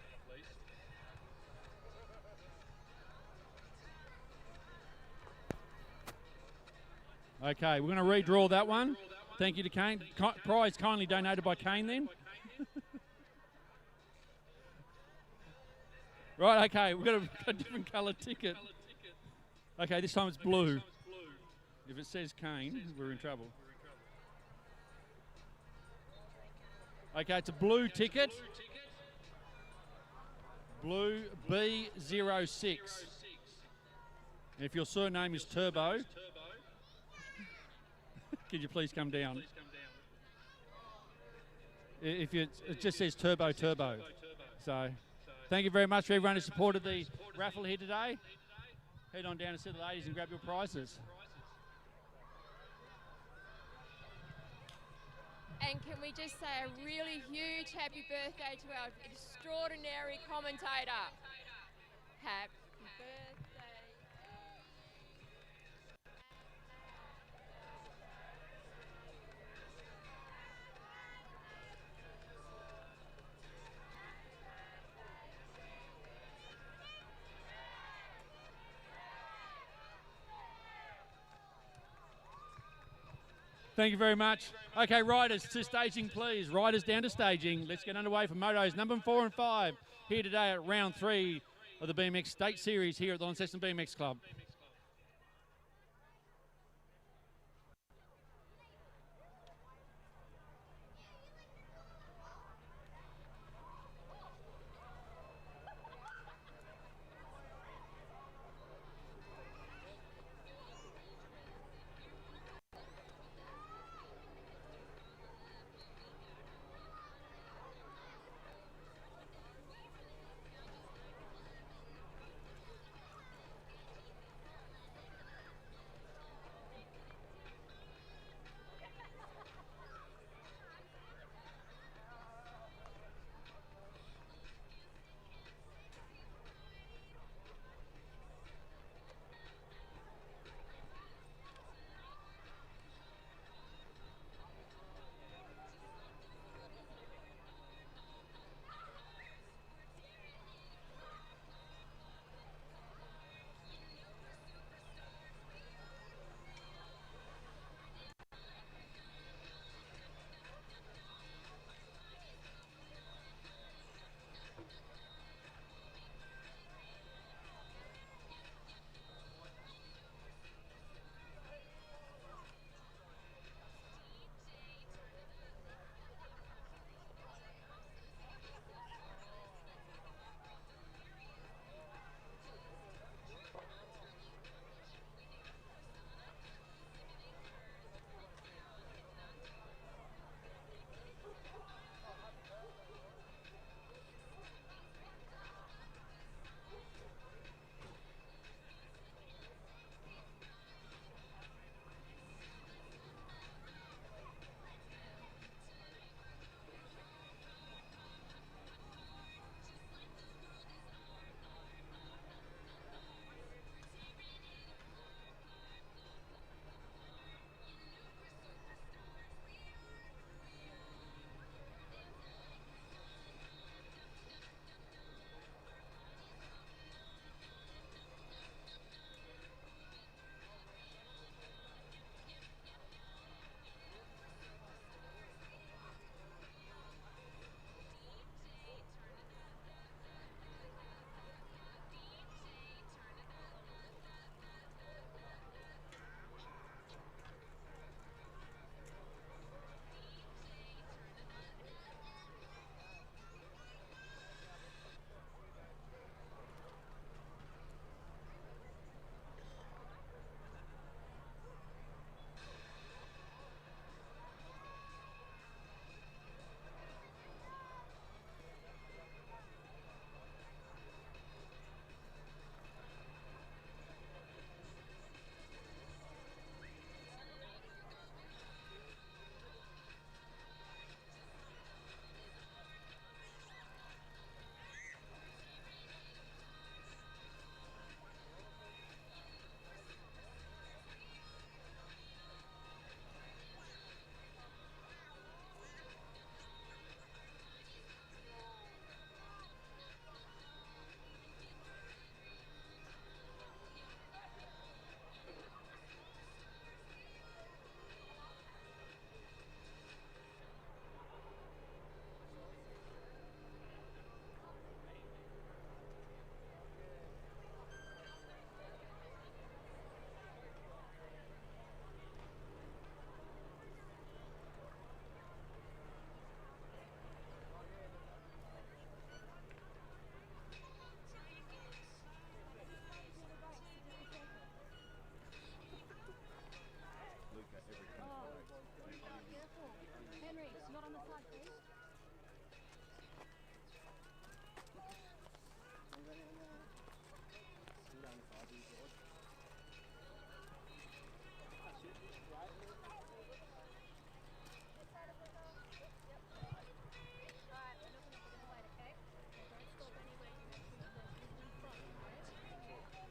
Okay, we're going to redraw that one. Thank you to Kane. Prize kindly donated by Kane then. Right, okay, we've got a different colour ticket. Okay, this time it's blue. If it says Kane, we're in trouble. Okay, it's a blue ticket. Blue B06. And if your surname is Turbo, could you please come down? If it just says Turbo. So, thank you very much for everyone who supported the raffle here today. Head on down and see the ladies and grab your prizes. And can we just say a really huge happy birthday to our extraordinary commentator. Happy birthday. Thank you very much. Okay, riders to staging, please. Riders down to staging. Let's get underway for motos number 4 and 5 here today at round 3 of the BMX State Series here at the Launceston BMX Club.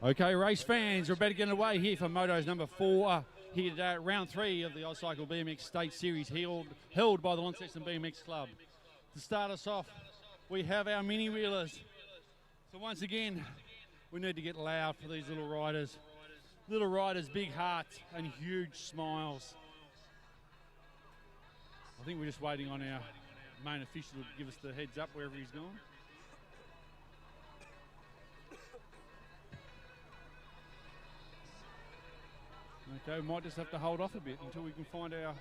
Okay, race fans, we're about to get away here for Moto's number 4 here today at round 3 of the Oz-Cycle BMX State Series held by the Launceston BMX Club. To start us off, we have our mini wheelers. So once again, we need to get loud for these little riders. Little riders, big hearts and huge smiles. I think we're just waiting on our main official to give us the heads up wherever he's gone. Okay, we might just have to hold off a bit until we can find our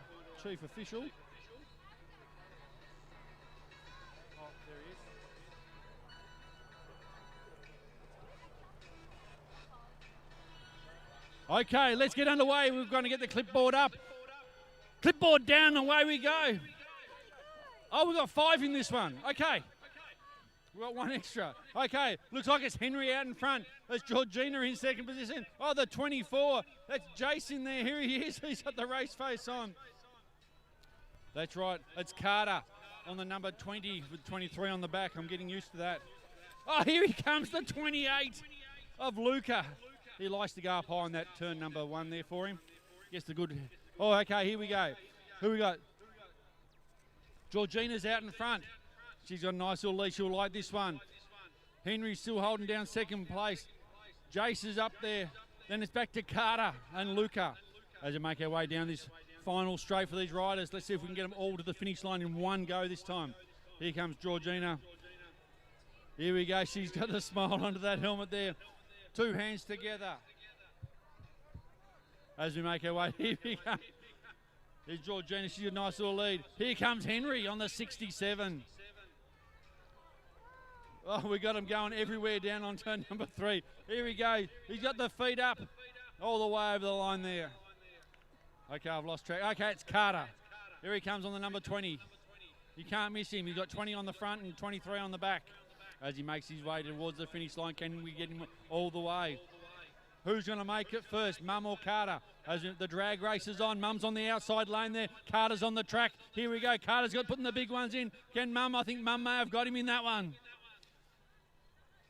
chief official. Oh, there he is. Okay, let's get underway. We're going to get the clipboard up. Clipboard down, away we go. Oh, we've got 5 in this one. Okay. We've got 1 extra. Okay, looks like it's Henry out in front. That's Georgina in second position. Oh, the 24. That's Jason there. Here he is. He's got the race face on. That's right. It's Carter on the number 20 with 23 on the back. I'm getting used to that. Oh, here he comes, the 28 of Luca. He likes to go up high on that turn number 1 there for him. Gets the good. Oh, okay, here we go. Who we got? Georgina's out in front. She's got a nice little lead. She'll like this one. Henry's still holding down second place. Jace is up there. Then it's back to Carter and Luca as we make our way down this final straight for these riders. Let's see if we can get them all to the finish line in one go this time. Here comes Georgina. Here we go. She's got the smile under that helmet there. 2 hands together. As we make our way, here we go. Here's Georgina. She's got a nice little lead. Here comes Henry on the 67. Oh, we got him going everywhere down on turn number 3. Here we go. He's got the feet up all the way over the line there. Okay, I've lost track. Okay, it's Carter. Here he comes on the number 20. You can't miss him. He's got 20 on the front and 23 on the back. As he makes his way towards the finish line, can we get him all the way? Who's going to make it first, Mum or Carter? As the drag race is on, Mum's on the outside lane there. Carter's on the track. Here we go. Carter's got putting the big ones in. Can Mum? I think Mum may have got him in that one.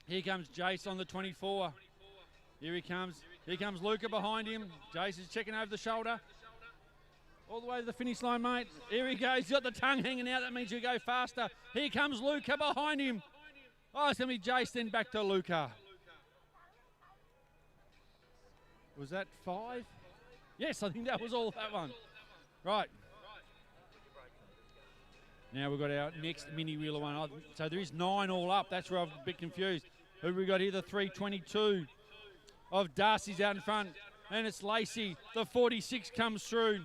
Here comes Jace on the 24. Here he comes. Here comes Luca behind him. Jace is checking over the shoulder. All the way to the finish line, mate. Here he goes. He's got the tongue hanging out. That means you go faster. Here comes Luca behind him. Oh, it's going to be Jace, then back to Luca. Was that 5? Yes, I think that was all that one. Right. Now we've got our next mini wheeler one. So there is 9 all up. That's where I'm a bit confused. Who have we got here? The 322 of Darcy's out in front. And it's Lacey. The 46 comes through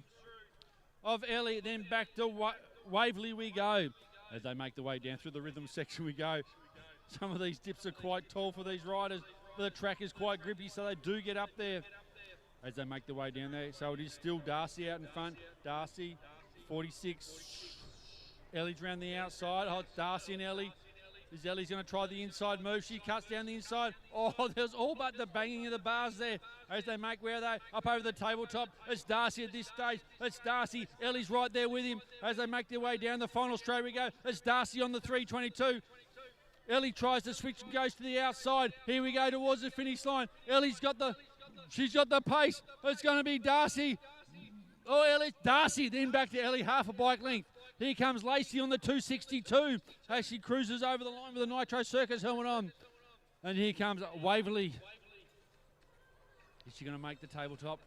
of Ellie. Then back to Waverley we go. As they make the way down through the rhythm section we go. Some of these dips are quite tall for these riders. But the track is quite grippy, so they do get up there as they make the way down there. So it is still Darcy out in front. Darcy, 46. Ellie's around the outside. Oh, it's Darcy and Ellie. Is Ellie's going to try the inside move? She cuts down the inside. Oh, there's all but the banging of the bars there as they make where they up over the tabletop. It's Darcy at this stage. It's Darcy. Ellie's right there with him as they make their way down the final straight we go. It's Darcy on the 322. Ellie tries to switch and goes to the outside. Here we go towards the finish line. She's got the pace. It's going to be Darcy. Oh, Ellie, Darcy, then back to Ellie, half a bike length. Here comes Lacey on the 262 as she cruises over the line with the Nitro Circus helmet on. And here comes Waverley. Is she going to make the tabletop?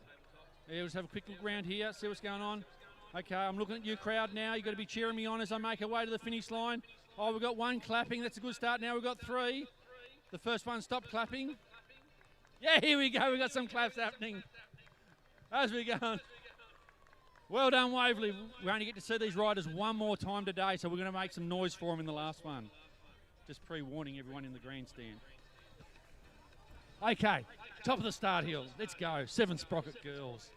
Yeah, let's have a quick look around here, see what's going on. Okay, I'm looking at you, crowd, now. You've got to be cheering me on as I make our way to the finish line. Oh, we've got 1 clapping. That's a good start. Now we've got 3. The first one stopped clapping. Yeah, here we go. We've got some claps happening as we go on. Well done, Waverley. We only get to see these riders 1 more time today, so we're going to make some noise for them in the last one. Just pre-warning everyone in the grandstand. Okay, top of the start hill. Let's go. 7 Sprocket girls.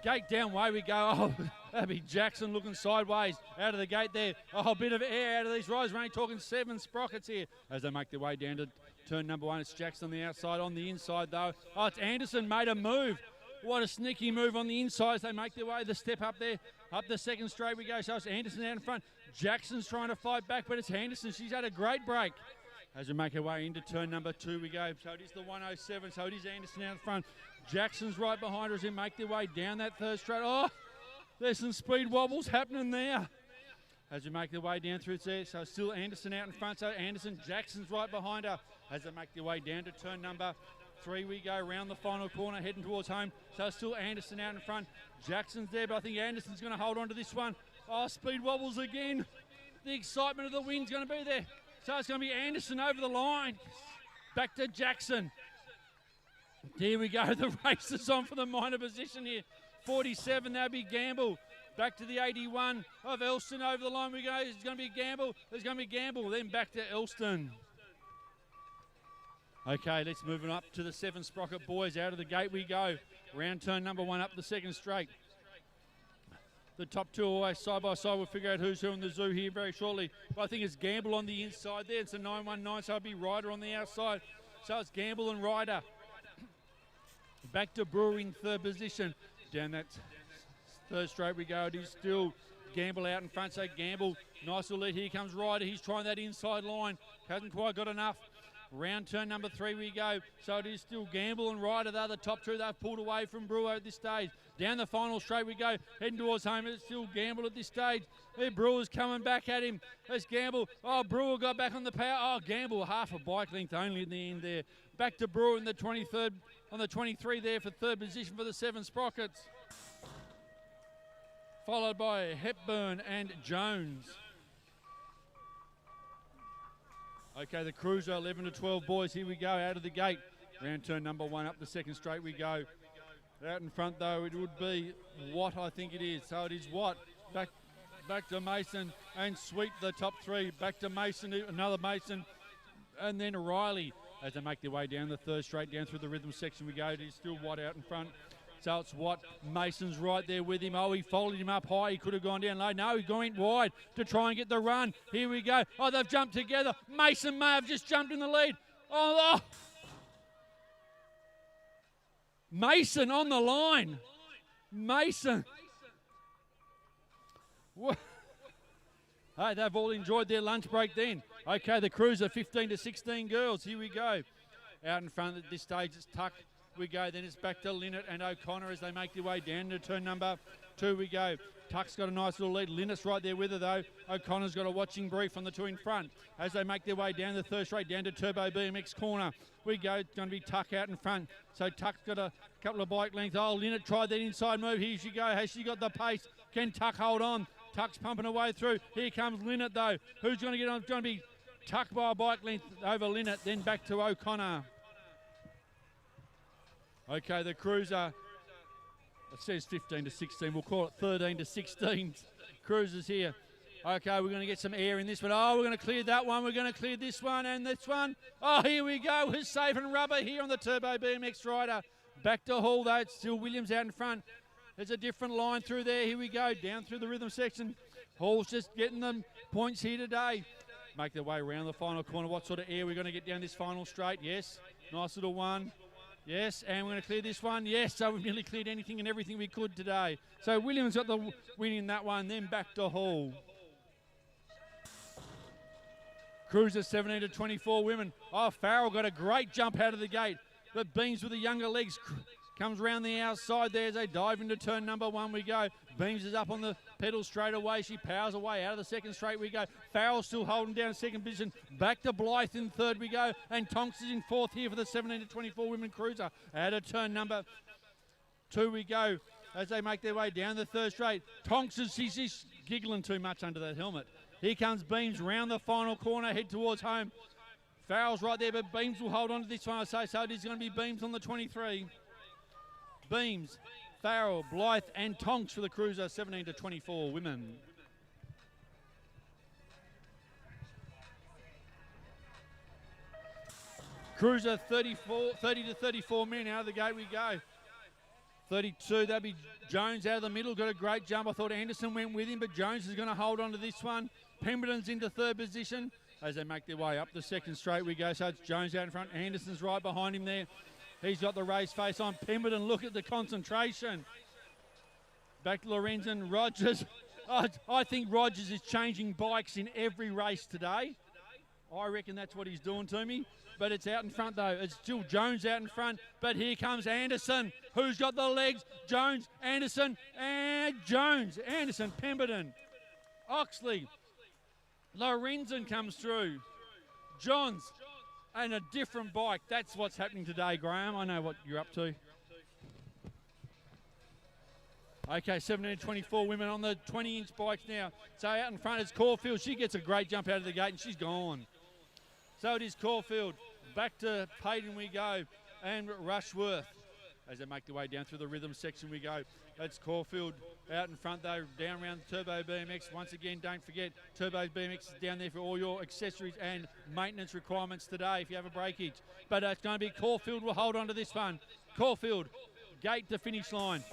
Gate down, way we go. Oh, that'd be Jackson looking sideways out of the gate there. Oh, a bit of air out of these riders. We're only talking 7 sprockets here as they make their way down to turn number 1. It's Jackson on the outside. On the inside, though. Oh, it's Anderson made a move. What a sneaky move on the inside as they make their way. The step up there. Up the second straight we go. So it's Anderson out in front. Jackson's trying to fight back, but it's Anderson. She's had a great break. As we make our way into turn number 2 we go. So it is the 107. So it is Anderson out in front. Jackson's right behind her as they make their way down that third straight. Oh, there's some speed wobbles happening there. As we make their way down through there. So still Anderson out in front. So Anderson, Jackson's right behind her. As they make their way down to turn number 3 we go. Round the final corner, heading towards home. So still Anderson out in front. Jackson's there, but I think Anderson's going to hold on to this one. Oh, speed wobbles again. The excitement of the win's going to be there. So it's going to be Anderson over the line. Back to Jackson. Here we go. The race is on for the minor position here. 47, that'll be Gamble. Back to the 81 of Elston. Over the line we go. It's going to be Gamble. There's going to be Gamble. Then back to Elston. Okay, let's move it up to the 7 Sprocket boys. Out of the gate we go. Round turn number 1 up the second straight. The top 2 always side by side. We'll figure out who's who in the zoo here very shortly. But I think it's Gamble on the inside there. It's a 919, so it'll be Ryder on the outside. So it's Gamble and Ryder. Back to Brewer in third position. Down that third straight we go. It is still Gamble out in front. So Gamble, nice little lead. Here comes Ryder. He's trying that inside line. Hasn't quite got enough. Round turn number 3 we go. So it is still Gamble and Ryder. They're the top 2. They've pulled away from Brewer at this stage. Down the final straight we go. Heading towards home. It's still Gamble at this stage. There, Brewer's coming back at him. There's Gamble. Oh, Brewer got back on the power. Oh, Gamble, half a bike length only in the end there. Back to Brewer in the 23rd, on the 23 there for third position for the 7 Sprockets. Followed by Hepburn and Jones. Okay, the Cruiser, 11 to 12 boys. Here we go, out of the gate. Round turn number 1 up the second straight we go. Out in front, though, it would be Watt, I think it is. So it is Watt. Back to Mason and Sweet, the top 3. Back to Mason, another Mason. And then Riley as they make their way down the third straight, down through the rhythm section we go. It is still Watt out in front. So it's Watt. Mason's right there with him. Oh, he folded him up high. He could have gone down low. No, he went wide to try and get the run. Here we go. Oh, they've jumped together. Mason may have just jumped in the lead. Oh. Mason on the line. Mason. Hey, they've all enjoyed their lunch break then. Okay, the Cruiser, 15 to 16 girls. Here we go. Out in front at this stage, it's Tuck. We go, then it's back to Linnett and O'Connor as they make their way down to turn number 2 we go. Tuck's got a nice little lead. Linnett's right there with her though. O'Connor's got a watching brief on the 2 in front. As they make their way down the third straight, down to Turbo BMX corner. We go, it's going to be Tuck out in front. So Tuck's got a couple of bike lengths. Oh, Linnett tried that inside move. Here she go. Has she got the pace? Can Tuck hold on? Tuck's pumping away through. Here comes Linnett though. Who's going to get on? It's going to be Tuck by a bike length over Linnett, then back to O'Connor. Okay, the Cruiser, it says 15 to 16. We'll call it 13 to 16. Cruiser's here. Okay, we're going to get some air in this one. Oh, we're going to clear that one. We're going to clear this one and this one. Oh, here we go. We're saving rubber here on the Turbo BMX Rider. Back to Hall, though. It's still Williams out in front. There's a different line through there. Here we go, down through the rhythm section. Hall's just getting them points here today. Make their way around the final corner. What sort of air we're going to get down this final straight? Yes, nice little one. Yes, and we're going to clear this one. Yes, so we've nearly cleared anything and everything we could today. So Williams got the win in that one, then back to Hall. Cruiser 17 to 24 women. Oh, Farrell got a great jump out of the gate. But Beams with the younger legs comes round the outside there as they dive into turn number 1 we go. Beams is up on the pedal straight away. She powers away out of the second straight we go. Farrell still holding down second position. Back to Blythe in third we go. And Tonks is in fourth here for the 17 to 24 women Cruiser. Out of turn number 2 we go as they make their way down the third straight. Tonks is she's giggling too much under that helmet. Here comes Beams round the final corner, head towards home. Farrell's right there, but Beams will hold on to this one, I say. So it is going to be Beams on the 23. Beams, Farrell, Blythe and Tonks for the Cruiser, 17 to 24 women. Cruiser 30 to 34 men. Out of the gate we go. 32, that'll be Jones out of the middle. Got a great jump. I thought Anderson went with him, but Jones is going to hold on to this one. Pemberton's into third position. as they make their way up the second straight we go. So it's Jones out in front. Anderson's right behind him there. He's got the race face on. Pemberton, look at the concentration. Back to Lorenzen. Rogers. I think Rogers is changing bikes in every race today. I reckon that's what he's doing to me. But it's out in front, though. It's still Jones out in front. But here comes Anderson. Who's got the legs? Jones, Anderson, and Jones. Anderson, Pemberton, Oxley. Lorenzen comes through. Johns, and a different bike. That's what's happening today, Graham. I know what you're up to. Okay, 17 to 24 women on the 20-inch bikes now. So out in front is Caulfield. She gets a great jump out of the gate, and she's gone. So it is Caulfield. Back to Payton we go, and Rushworth. As they make their way down through the rhythm section we go. That's Caulfield out in front though, down around the Turbo BMX. Once again, don't forget, Turbo BMX is down there for all your accessories and maintenance requirements today if you have a breakage. But it's going to be Caulfield will hold on to this one. Caulfield, gate to finish line.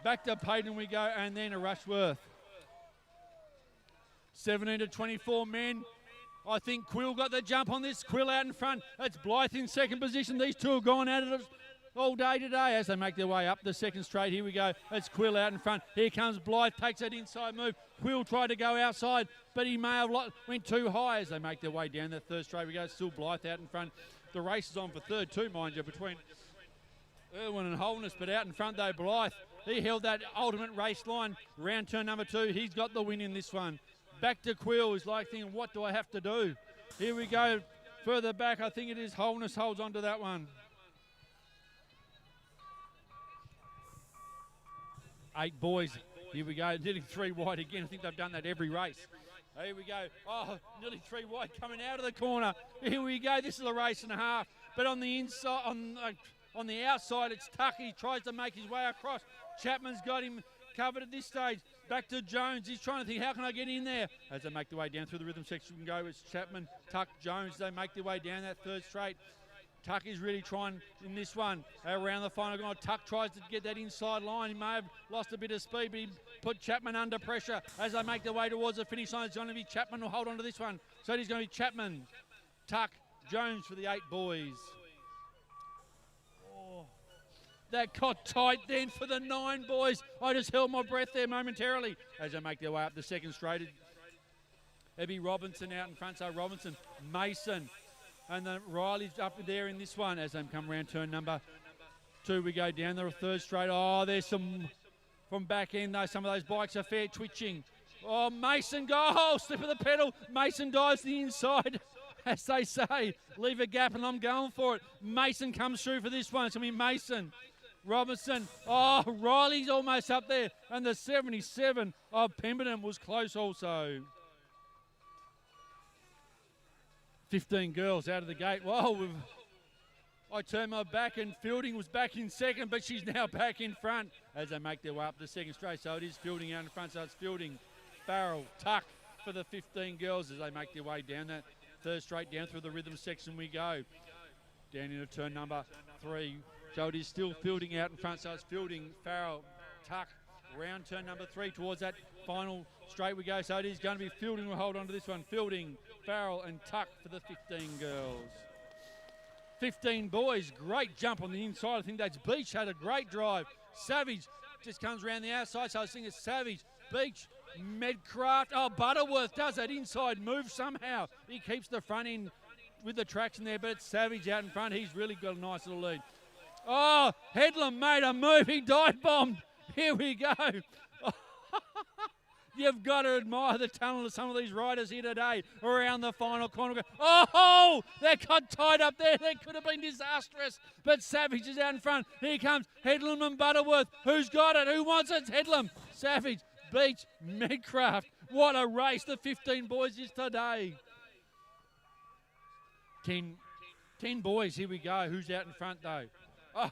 Back to Payton we go, and then a Rushworth. 17 to 24 men. I think Quill got the jump on this. Quill out in front. That's Blythe in second position. These two have gone at it all day today as they make their way up the second straight. Here we go. It's Quill out in front. Here comes Blythe, takes that inside move. Quill tried to go outside, but he may have went too high as they make their way down that third straight. We go. Still Blythe out in front. The race is on for third too, mind you, between Irwin and Holness, but out in front though, Blythe. He held that ultimate race line. Round turn number 2. He's got the win in this one. Back to Quill. He's like thinking, what do I have to do? Here we go. Further back, I think it is Holness holds on to that one. 8 boys. Here we go. Nearly 3 wide again. I think they've done that every race. Here we go. Oh, nearly 3 wide coming out of the corner. Here we go. This is a race and a half. But on the inside, on the outside, it's Tuck. He tries to make his way across. Chapman's got him covered at this stage. Back to Jones. He's trying to think, how can I get in there? As they make their way down through the rhythm section, we can go. It's Chapman, Tuck, Jones. They make their way down that third straight. Tuck is really trying in this one. Around the final corner, Tuck tries to get that inside line. He may have lost a bit of speed, but he put Chapman under pressure as they make their way towards the finish line. It's going to be Chapman who will hold on to this one. So it is going to be Chapman, Tuck, Jones for the 8 boys. That got tight then for the 9 boys. I just held my breath there momentarily as they make their way up the second straight. It'll be Robinson out in front. So Robinson, Mason, and then Riley's up there in this one as they come around turn number 2. We go down the third straight. Oh, there's some from back end though. Some of those bikes are fair twitching. Oh, Mason, go, oh, slip of the pedal. Mason dives to the inside. As they say, leave a gap and I'm going for it. Mason comes through for this one. It's going to be Mason. Robinson, oh, Riley's almost up there. And the 77 of Pemberton was close also. 15 girls out of the gate. Whoa, I turned my back and Fielding was back in second, but she's now back in front as they make their way up the second straight. So it is Fielding out in front. So it's Fielding, Farrell, Tuck for the 15 girls as they make their way down that third straight. Down through the rhythm section we go. Down into turn number 3. So it is still Fielding out in front. So it's Fielding, Farrell, Tuck, round turn number 3 towards that final straight we go. So it is going to be Fielding will hold on to this one. Fielding, Farrell and Tuck for the 15 girls. 15 boys, great jump on the inside. I think that's Beach, had a great drive. Savage just comes around the outside. So I was thinking it's Savage, Beach, Medcraft. Oh, Butterworth does that inside move somehow. He keeps the front end with the traction there, but it's Savage out in front. He's really got a nice little lead. Oh, Headlam made a move. He dive bombed. Here we go. You've got to admire the talent of some of these riders here today around the final corner. Oh, that got tied up there. That could have been disastrous. But Savage is out in front. Here comes Headlam and Butterworth. Who's got it? Who wants it? It's Headlam. Savage, Beach, Medcraft. What a race the 15 boys is today. 10 boys. Here we go. Who's out in front though? Oh,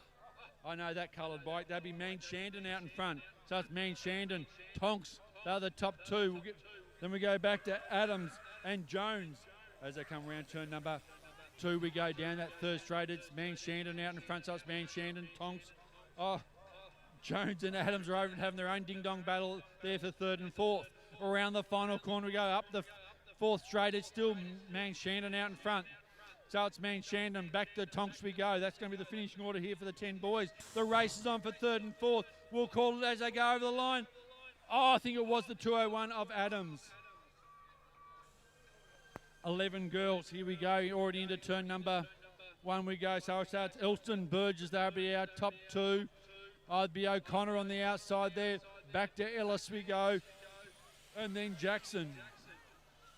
I know that coloured bike. That'd be Man Shandon out in front. So it's Man Shandon, Tonks. They're the top 2. Then we go back to Adams and Jones as they come around turn number 2. We go down that third straight. It's Man Shandon out in front. So it's Man Shandon, Tonks. Oh, Jones and Adams are over and having their own ding-dong battle there for 3rd and 4th. Around the final corner we go up the Fourth straight, it's still Manshandon out in front. So it's Manshandon, back to Tonks we go. That's going to be the finishing order here for the 10 boys. The race is on for third and fourth. We'll call it as they go over the line. Oh, I think it was the 201 of Adams. 11 girls, here we go, already into turn number 1 we go. So it's Elston, Burgess, they'll be our top 2. I'd be O'Connor on the outside there. Back to Ellis we go. And then Jackson.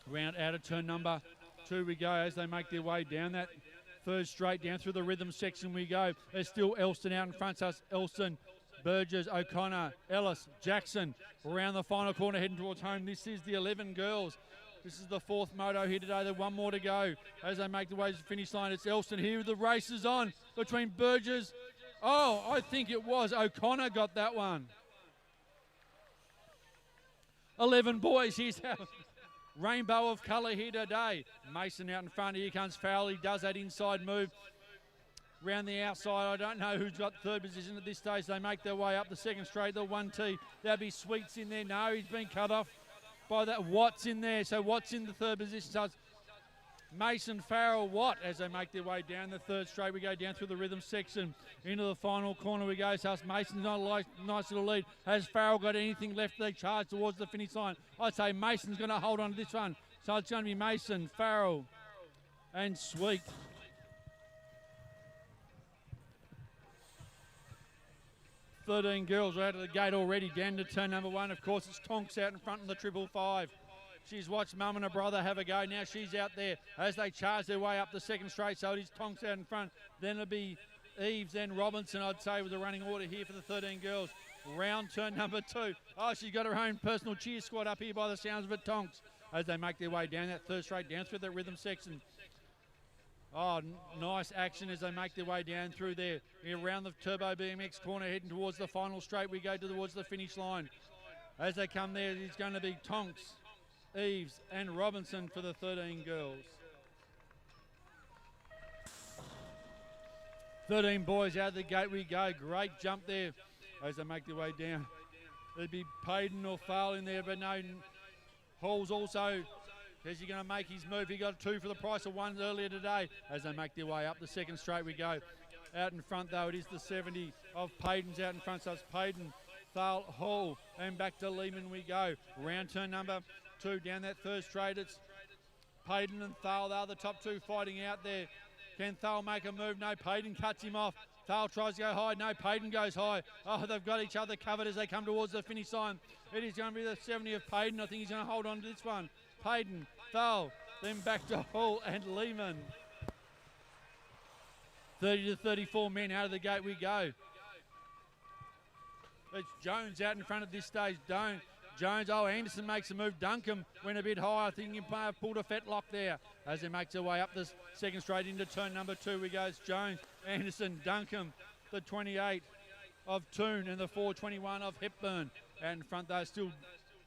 Round out of turn number 2 we go as they make their way down that third straight, down through the rhythm section we go. There's still Elston out in front of us. Elston, Burgess, O'Connor, Ellis, Jackson. Around the final corner heading towards home. This is the 11 girls. This is the 4th moto here today. There's one more to go as they make the way to the finish line. It's Elston here. The race is on between Burgess. Oh, I think it was O'Connor got that one. 11 boys. Here's our rainbow of colour here today. Mason out in front. Here comes Farrell. He does that inside move. Round the outside, I don't know who's got third position at this stage. They make their way up the second straight. The 1T. There'll be Sweets in there. No, he's been cut off by that Watts in there. So Watts in the third position. So it's Mason, Farrell, Watt as they make their way down the third straight. We go down through the rhythm section into the final corner we go. So it's Mason's not a nice little lead. Has Farrell got anything left? They charge towards the finish line. I'd say Mason's going to hold on to this one. So it's going to be Mason, Farrell and Sweet. Thirteen girls are out of the gate already, down to turn number 1. Of course, it's Tonks out in front in the 555. She's watched mum and her brother have a go. Now she's out there as they charge their way up the second straight. So it is Tonks out in front. Then it'll be Eves and Robinson, I'd say, with the running order here for the 13 girls. Round turn number 2. Oh, she's got her own personal cheer squad up here by the sounds of it, Tonks, as they make their way down that third straight, down through that rhythm section. Oh, nice action as they make their way down through there. Around the Turbo BMX corner, heading towards the final straight. We go towards the finish line. As they come there, it's going to be Tonks, Eves and Robinson for the 13 girls. 13 boys out the gate we go. Great jump there as they make their way down. There'd be Payden or Fale in there, but no. Hall's also, is he going to make his move? He got 2 for the price of 1 earlier today as they make their way up the second straight we go. Out in front though, it is the 70 of Payden's out in front. So it's Payden, Thale, Hall, and back to Lehman we go. Round turn number 2 down that third straight. It's Payden and Thale. They're the top 2 fighting out there. Can Thale make a move? No, Payden cuts him off. Thale tries to go high. No, Payden goes high. Oh, they've got each other covered as they come towards the finish line. It is going to be the 70 of Payden. I think he's going to hold on to this one. Payden, Thale, then back to Hall and Lehman. 30 to 34 men out of the gate we go. It's Jones out in front at this stage. Jones, oh, Anderson makes a move. Duncombe went a bit high. I think he may have pulled a fetlock there as he makes their way up the second straight into turn number 2. We go. It's Jones, Anderson, Duncombe, the 28 of Toon and the 421 of Hepburn. And in front though, still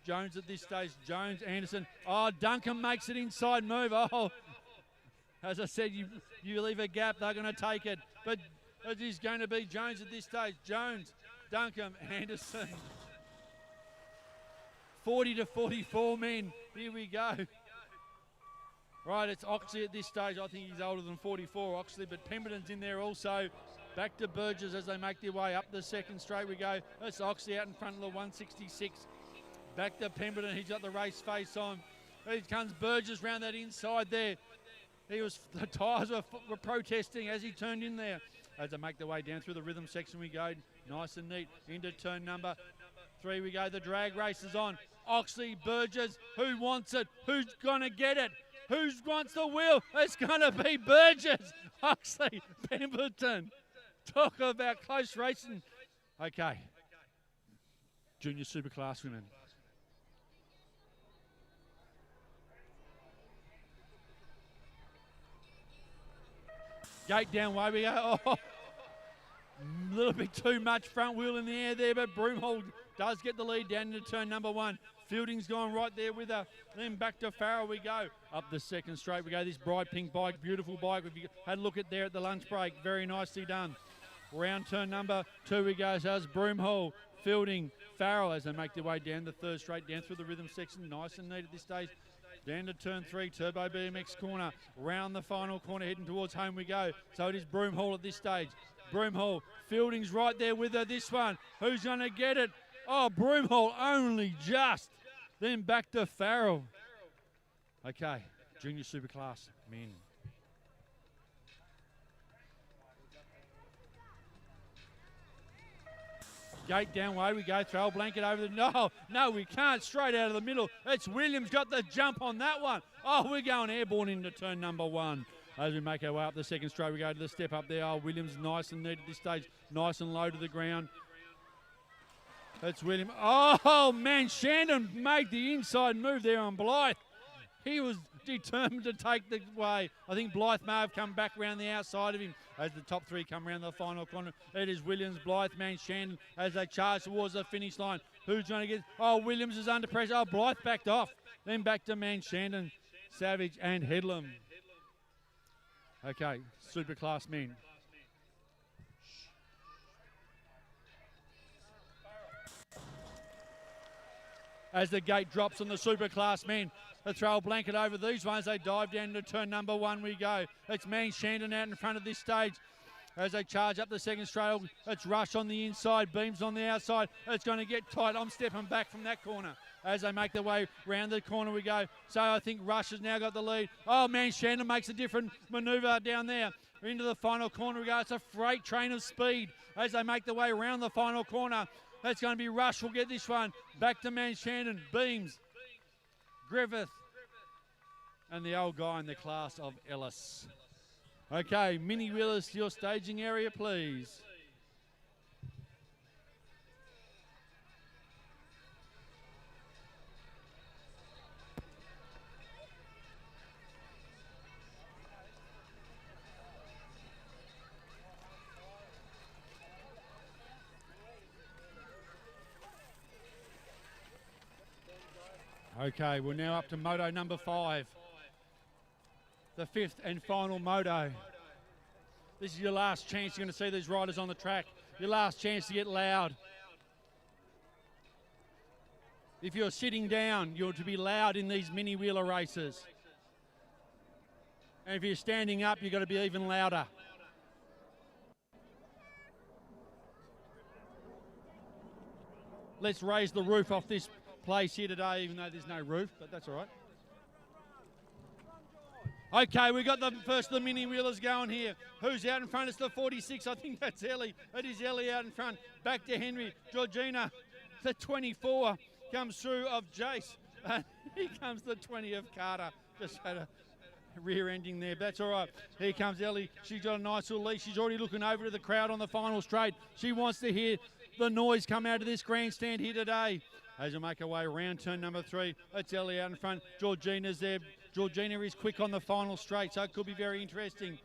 Jones at this stage. Jones, Anderson. Oh, Duncombe makes it inside move. Oh, as I said, you leave a gap, they're going to take it. But it is going to be Jones at this stage. Jones, Duncombe, Anderson. 40 to 44 men. Here we go. Right, it's Oxley at this stage. I think he's older than 44, Oxley, but Pemberton's in there also. Back to Burgess as they make their way up the second straight we go. That's Oxley out in front of the 166. Back to Pemberton. He's got the race face on. Here comes Burgess round that inside there. The tyres were protesting as he turned in there. As they make their way down through the rhythm section we go. Nice and neat. Into turn number 3 we go. The drag race is on. Oxley, Burgess. Who wants it? Who's going to get it? Who wants the wheel? It's going to be Burgess. Oxley, Pemberton. Talk about close racing. Okay. Junior Superclass women. Gate down way we go. Oh, a little bit too much front wheel in the air there, but Broomhall does get the lead down into turn number 1. Fielding's gone right there with her. Then back to Farrell we go. Up the second straight we go. This bright pink bike, beautiful bike. If you had a look at there at the lunch break, very nicely done. Round turn number 2 we go. So it's Broomhall, Fielding, Farrell as they make their way down the third straight, down through the rhythm section. Nice and neat at this stage. Down to turn 3, Turbo BMX corner. Round the final corner, heading towards home we go. So it is Broomhall at this stage. Broomhall, Fielding's right there with her this one. Who's going to get it? Oh, Broomhall only just. Then back to Farrell. Okay, junior superclass men. Gate down way we go, throw a blanket over the, no, we can't, straight out of the middle. It's Williams got the jump on that one. Oh, we're going airborne into turn number 1. As we make our way up the second straight, we go to the step up there. Oh, Williams nice and neat at this stage, nice and low to the ground. It's William. Oh, man, Shandon made the inside move there on Blythe. He was determined to take the way. I think Blythe may have come back around the outside of him as the top 3 come around the final corner. It is Williams, Blythe, man, Shandon as they charge towards the finish line. Who's going to get? Oh, Williams is under pressure. Oh, Blythe backed off. Then back to man, Shandon, Savage and Headlam. Okay, superclass men. As the gate drops on the superclass men, they throw a blanket over these ones. They dive down to turn number 1 we go. It's man Shandon out in front of this stage. As they charge up the second straight, it's Rush on the inside, Beams on the outside. It's going to get tight. I'm stepping back from that corner. As they make their way round the corner we go. So I think Rush has now got the lead. Oh, man, Shandon makes a different manoeuvre down there. Into the final corner we go. It's a freight train of speed as they make their way around the final corner. That's going to be Rush will get this one. Back to man Shandon, Beams, Griffith, and the old guy in the class of Ellis. Okay, mini wheelers to your staging area, please. Okay, we're now up to moto number 5. The 5th and final moto. This is your last chance. You're going to see these riders on the track. Your last chance to get loud. If you're sitting down, you're to be loud in these mini wheeler races. And if you're standing up, you've got to be even louder. Let's raise the roof off this place here today, even though there's no roof, but that's all right. Okay, we've got the first of the mini wheelers going here. Who's out in front? It's the 46. I think that's Ellie. It is Ellie out in front. Back to Henry. Georgina, the 24 comes through of Jace. And here comes the 20 of Carter. Just had a rear ending there. That's all right. Here comes Ellie. She's got a nice little lead. She's already looking over to the crowd on the final straight. She wants to hear the noise come out of this grandstand here today. As you make her way around turn number 3, it's Ellie out in front. Georgina's there. Georgina is quick on the final straight, so it could be very interesting.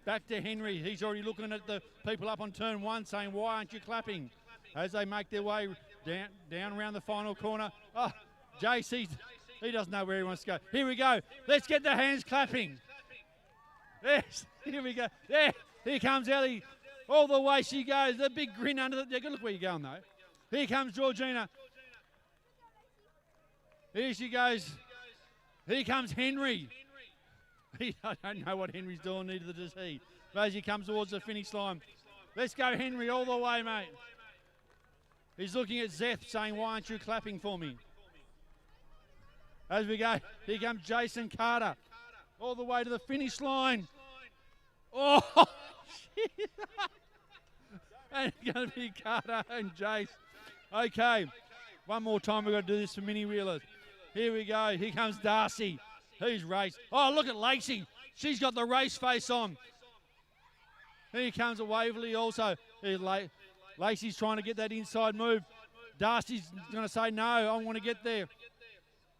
Back to Henry. He's already looking at the people up on turn 1 saying, why aren't you clapping? As they make their way down around the final corner. Oh, Jace, he doesn't know where he wants to go. Here we go. Let's get the hands clapping. Yes, here we go. There, here comes Ellie. All the way she goes. The big grin under the... Yeah, look where you're going, though. Here comes Georgina. Here she goes. Here comes Henry. I don't know what Henry's doing, neither does he. But as he comes towards the finish line. Let's go, Henry, all the way, mate. He's looking at Zeth saying, why aren't you clapping for me? As we go, here comes Jason Carter. All the way to the finish line. Oh, shit. And it's going to be Carter and Jace. Okay, one more time we've got to do this for mini wheelers. Here we go. Here comes Darcy. He's raced. Oh, look at Lacey. She's got the race face on. Here comes a Waverley also. Lacey's trying to get that inside move. Darcy's going to say, no, I want to get there.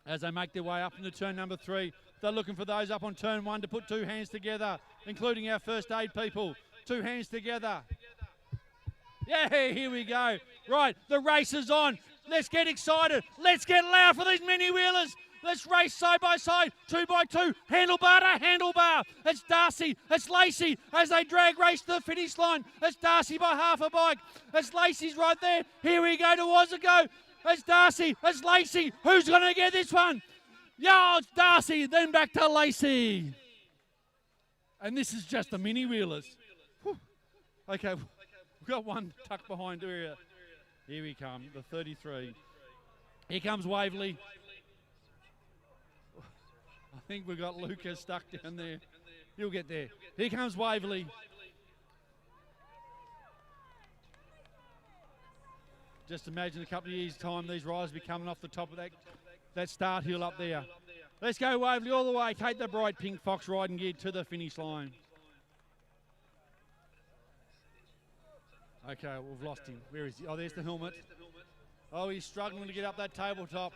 As they make their way up into turn number 3, they're looking for those up on turn 1 to put 2 hands together, including our first aid people. 2 hands together. Yeah, here we go. Right, the race is on. Let's get excited. Let's get loud for these mini wheelers. Let's race side by side, 2 by 2, handlebar to handlebar. It's Darcy, it's Lacey as they drag race to the finish line. It's Darcy by half a bike. It's Lacey's right there. Here we go towards the go. It's Darcy, it's Lacey. Who's going to get this one? Yeah, it's Darcy, then back to Lacey. And this is just the mini wheelers. Whew. Okay, we've got one tucked behind here. Here we come, the 33. Here comes Waverley. I think we've got Luca stuck down there. He'll get there. Here comes Waverley. Just imagine a couple of years' time, these riders will be coming off the top of that start hill up there. Let's go Waverley all the way. Kate the bright pink fox riding gear to the finish line. Okay, we've lost him. Where is he? Oh, there's the helmet. Oh, he's struggling to get up that tabletop.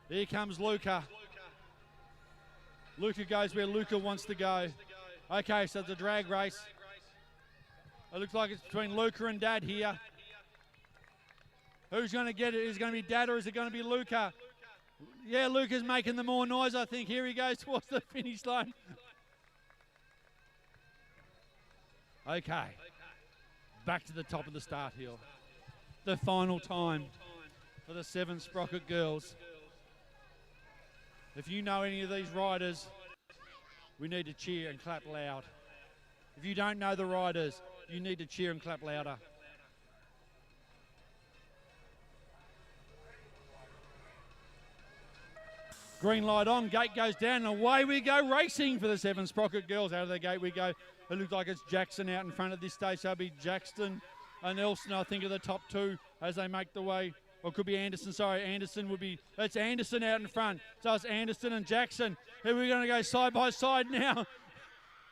Here comes Luca. Luca goes where Luca wants to go. Okay, so it's a drag race. It looks like it's between Luca and Dad here. Who's going to get it? Is it going to be Dad or is it going to be Luca? Yeah, Luca's making the more noise, I think. Here he goes towards the finish line. Okay. Back to the top of the start hill. The final time for the 7 Sprocket girls. If you know any of these riders, we need to cheer and clap loud. If you don't know the riders, you need to cheer and clap louder. Green light on, gate goes down, and away we go racing for the 7 Sprocket girls. Out of the gate we go. It looks like it's Jackson out in front at this stage. So it'll be Jackson and Elson, I think, are the top 2 as they make the way. Or it could be Anderson, sorry. Anderson would be, it's Anderson out in front. So it's Anderson and Jackson. Here we're going to go side by side now.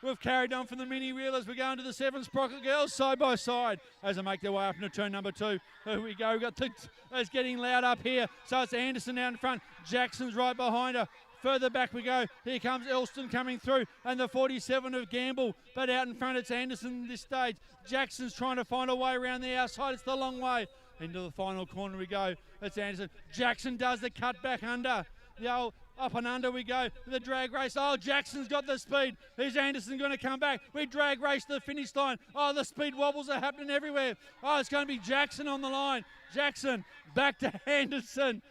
We've carried on from the mini wheelers. We're going to the 7 Sprocket girls side by side as they make their way up into turn number 2. Here we go. We've got it's getting loud up here. So it's Anderson out in front. Jackson's right behind her. Further back we go. Here comes Elston coming through and the 47 of Gamble. But out in front it's Anderson this stage. Jackson's trying to find a way around the outside. It's the long way. Into the final corner we go. It's Anderson. Jackson does the cut back under. The old up and under we go. The drag race. Oh, Jackson's got the speed. Is Anderson going to come back? We drag race to the finish line. Oh, the speed wobbles are happening everywhere. Oh, it's going to be Jackson on the line. Jackson back to Anderson.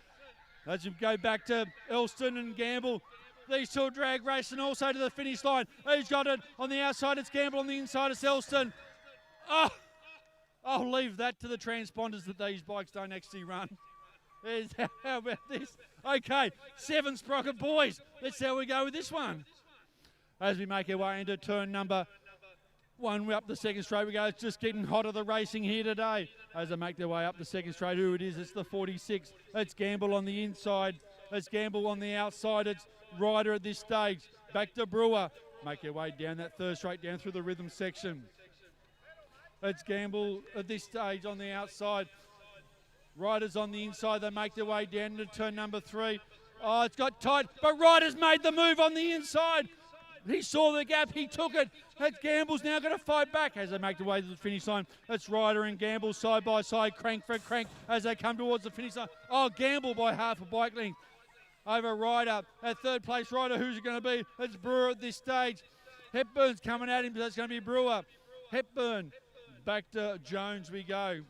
As we go back to Elston and Gamble. These 2 drag race and also to the finish line. Who's got it? On the outside it's Gamble. On the inside it's Elston. Oh! I'll leave that to the transponders that these bikes don't actually run. How about this? Okay, 7 Sprocket boys. Let's see how we go with this one. As we make our way into turn number 1, we're up the second straight. We go. It's just getting hotter, the racing here today. As they make their way up the second straight, who it is? It's the 46. It's Gamble on the inside. It's Gamble on the outside. It's Ryder at this stage. Back to Brewer. Make their way down that third straight, down through the rhythm section. It's Gamble at this stage on the outside. Riders on the inside. They make their way down to turn number 3. Oh, it's got tight, but Ryder's made the move on the inside. He saw the gap. He took it. That's Gamble's now going to fight back as they make their way to the finish line. It's Ryder and Gamble side by side, crank for crank as they come towards the finish line. Oh, Gamble by half a bike length over Ryder. At third place, Ryder, who's it going to be? It's Brewer at this stage. Hepburn's coming at him, but that's going to be Brewer. Hepburn. Back to Jones we go.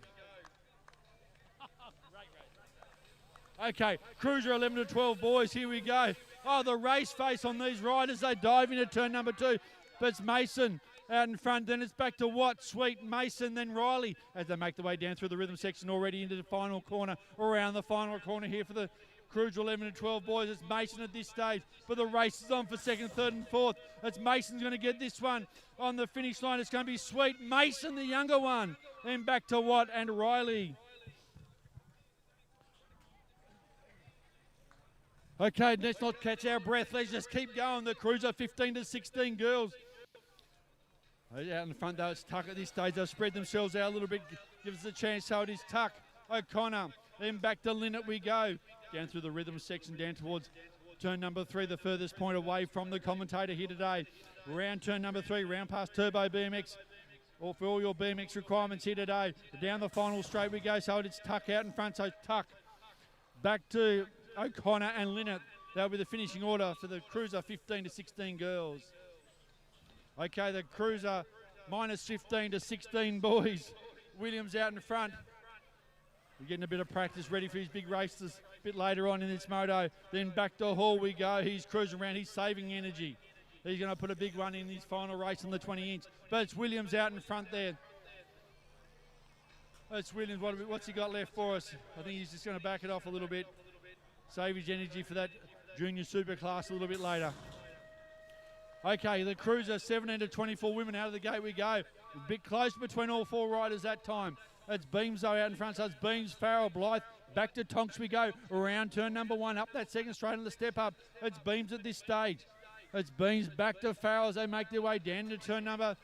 Okay, Cruiser 11 to 12 boys, here we go. Oh, the race face on these riders. They dive into turn number 2. But it's Mason out in front. Then it's back to Watt, Sweet, Mason, then Riley as they make the way down through the rhythm section already into the final corner. Around the final corner here for the Cruiser 11 to 12 boys. It's Mason at this stage. But the race is on for second, third and fourth. It's Mason's going to get this one on the finish line. It's going to be Sweet. Mason, the younger one. Then back to Watt and Riley. Okay, let's not catch our breath. Let's just keep going. The Cruiser 15 to 16 girls. Out in front though, it's Tuck at this stage. They'll spread themselves out a little bit. Gives us a chance. So it is Tuck, O'Connor. Then back to Linnett we go. Down through the rhythm section, down towards turn number 3, the furthest point away from the commentator here today. Round turn number 3, round past Turbo BMX. Or for all your BMX requirements here today. Down the final straight we go. So it's Tuck out in front. So Tuck back to O'Connor and Linnett. That'll be the finishing order for the Cruiser 15 to 16 girls. Okay, the Cruiser minus 15 to 16 boys. Williams out in front. We're getting a bit of practice ready for his big races a bit later on in this moto. Then back to Hall we go. He's cruising around. He's saving energy. He's going to put a big one in his final race on the 20-inch. But it's Williams out in front there. That's Williams. What's he got left for us? I think he's just going to back it off a little bit. Save his energy for that junior super class a little bit later. Okay, the cruiser, 17 to 24 women, out of the gate we go. A bit close between all four riders that time. It's Beams though out in front, so it's Beams, Farrell, Blythe. Back to Tonks we go. Around turn number 1, up that second straight on the step up. It's Beams at this stage. It's Beams back to Farrell as they make their way down to turn number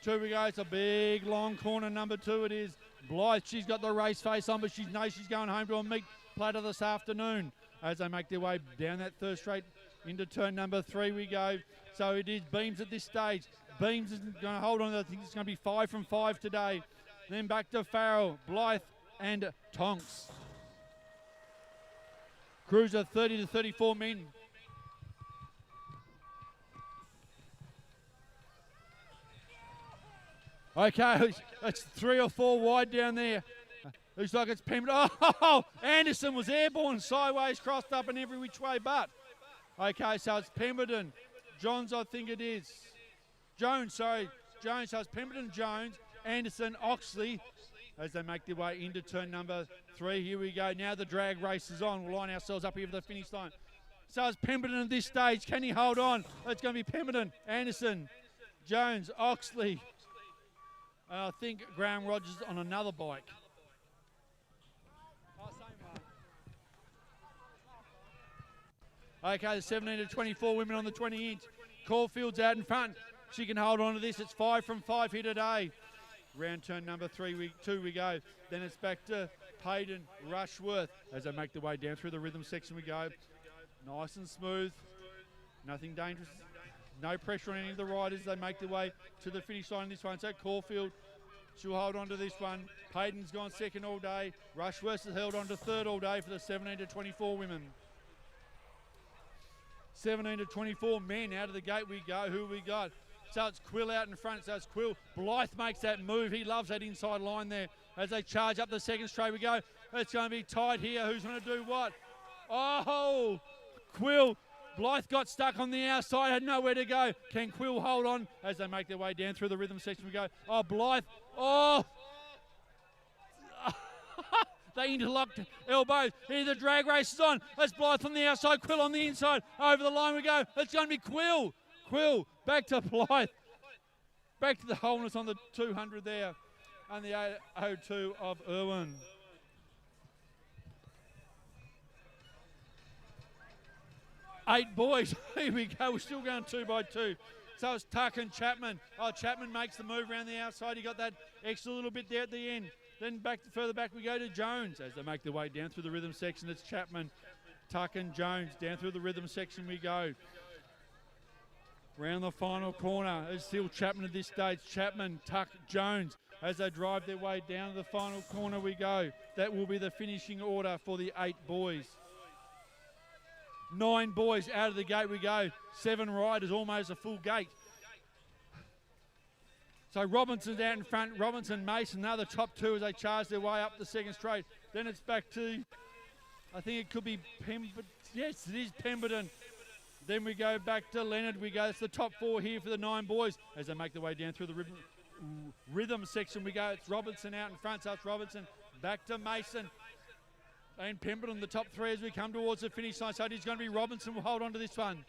2 we go. It's a big long corner, number 2 it is. Blythe, she's got the race face on, but she knows she's going home to a meat platter this afternoon as they make their way down that third straight into turn number 3 we go. So it is Beams at this stage. Beams isn't going to hold on. I think it's going to be 5 from 5 today. Then back to Farrell, Blythe and Tonks. Cruiser 30 to 34 men. Okay, it's 3 or 4 wide down there. Looks like it's Pemberton. Oh, Anderson was airborne, sideways, crossed up and every which way but. Okay, so it's Pemberton. Johns, I think it is. Jones, sorry. Jones, so it's Pemberton, Jones, Anderson, Oxley, as they make their way into turn number 3. Here we go. Now the drag race is on. We'll line ourselves up here for the finish line. So it's Pemberton at this stage. Can he hold on? It's going to be Pemberton, Anderson, Jones, Oxley. I think Graham Rogers on another bike. Okay, the 17 to 24 women on the 20-inch. Caulfield's out in front. She can hold on to this. It's 5 from 5 here today. Round turn number 2 we go. Then it's back to Payton, Rushworth as they make their way down through the rhythm section we go. Nice and smooth. Nothing dangerous. No pressure on any of the riders. They make their way to the finish line in this one. So Caulfield, she'll hold on to this one. Payton's gone second all day. Rushworth has held on to third all day for the 17 to 24 women. 17 to 24 men out of the gate we go. Who we got? So it's Quill out in front. So it's Quill. Blythe makes that move. He loves that inside line there. As they charge up the second straight we go. It's going to be tight here. Who's going to do what? Oh, Quill. Blythe got stuck on the outside, had nowhere to go. Can Quill hold on as they make their way down through the rhythm section we go? Oh, Blythe. Oh. They interlocked elbows. Here the drag race is on. That's Blythe from the outside, Quill on the inside. Over the line we go. It's going to be Quill. Quill back to Blythe. Back to the wholeness on the 200 there. And the 802 of Irwin. Eight boys. Here we go. We're still going 2 by 2. So it's Tuck and Chapman. Oh, Chapman makes the move around the outside. He got that extra little bit there at the end. Then further back we go to Jones as they make their way down through the rhythm section. It's Chapman, Tuck and Jones. Down through the rhythm section we go. Round the final corner. It's still Chapman at this stage. Chapman, Tuck, Jones. As they drive their way down to the final corner we go. That will be the finishing order for the 8 boys. 9 boys out of the gate we go. 7 riders, almost a full gate. So Robinson's out in front. Robinson, Mason, they're the top 2 as they charge their way up the second straight. Then it's back to, I think it could be Pemberton. Yes, it is Pemberton. Then we go back to Leonard. We go, it's the top 4 here for the 9 boys as they make their way down through the rhythm section we go. It's Robinson out in front, so it's Robinson. Back to Mason. And Pemberton, the top 3 as we come towards the finish line. So it is going to be Robinson. We'll hold on to this one.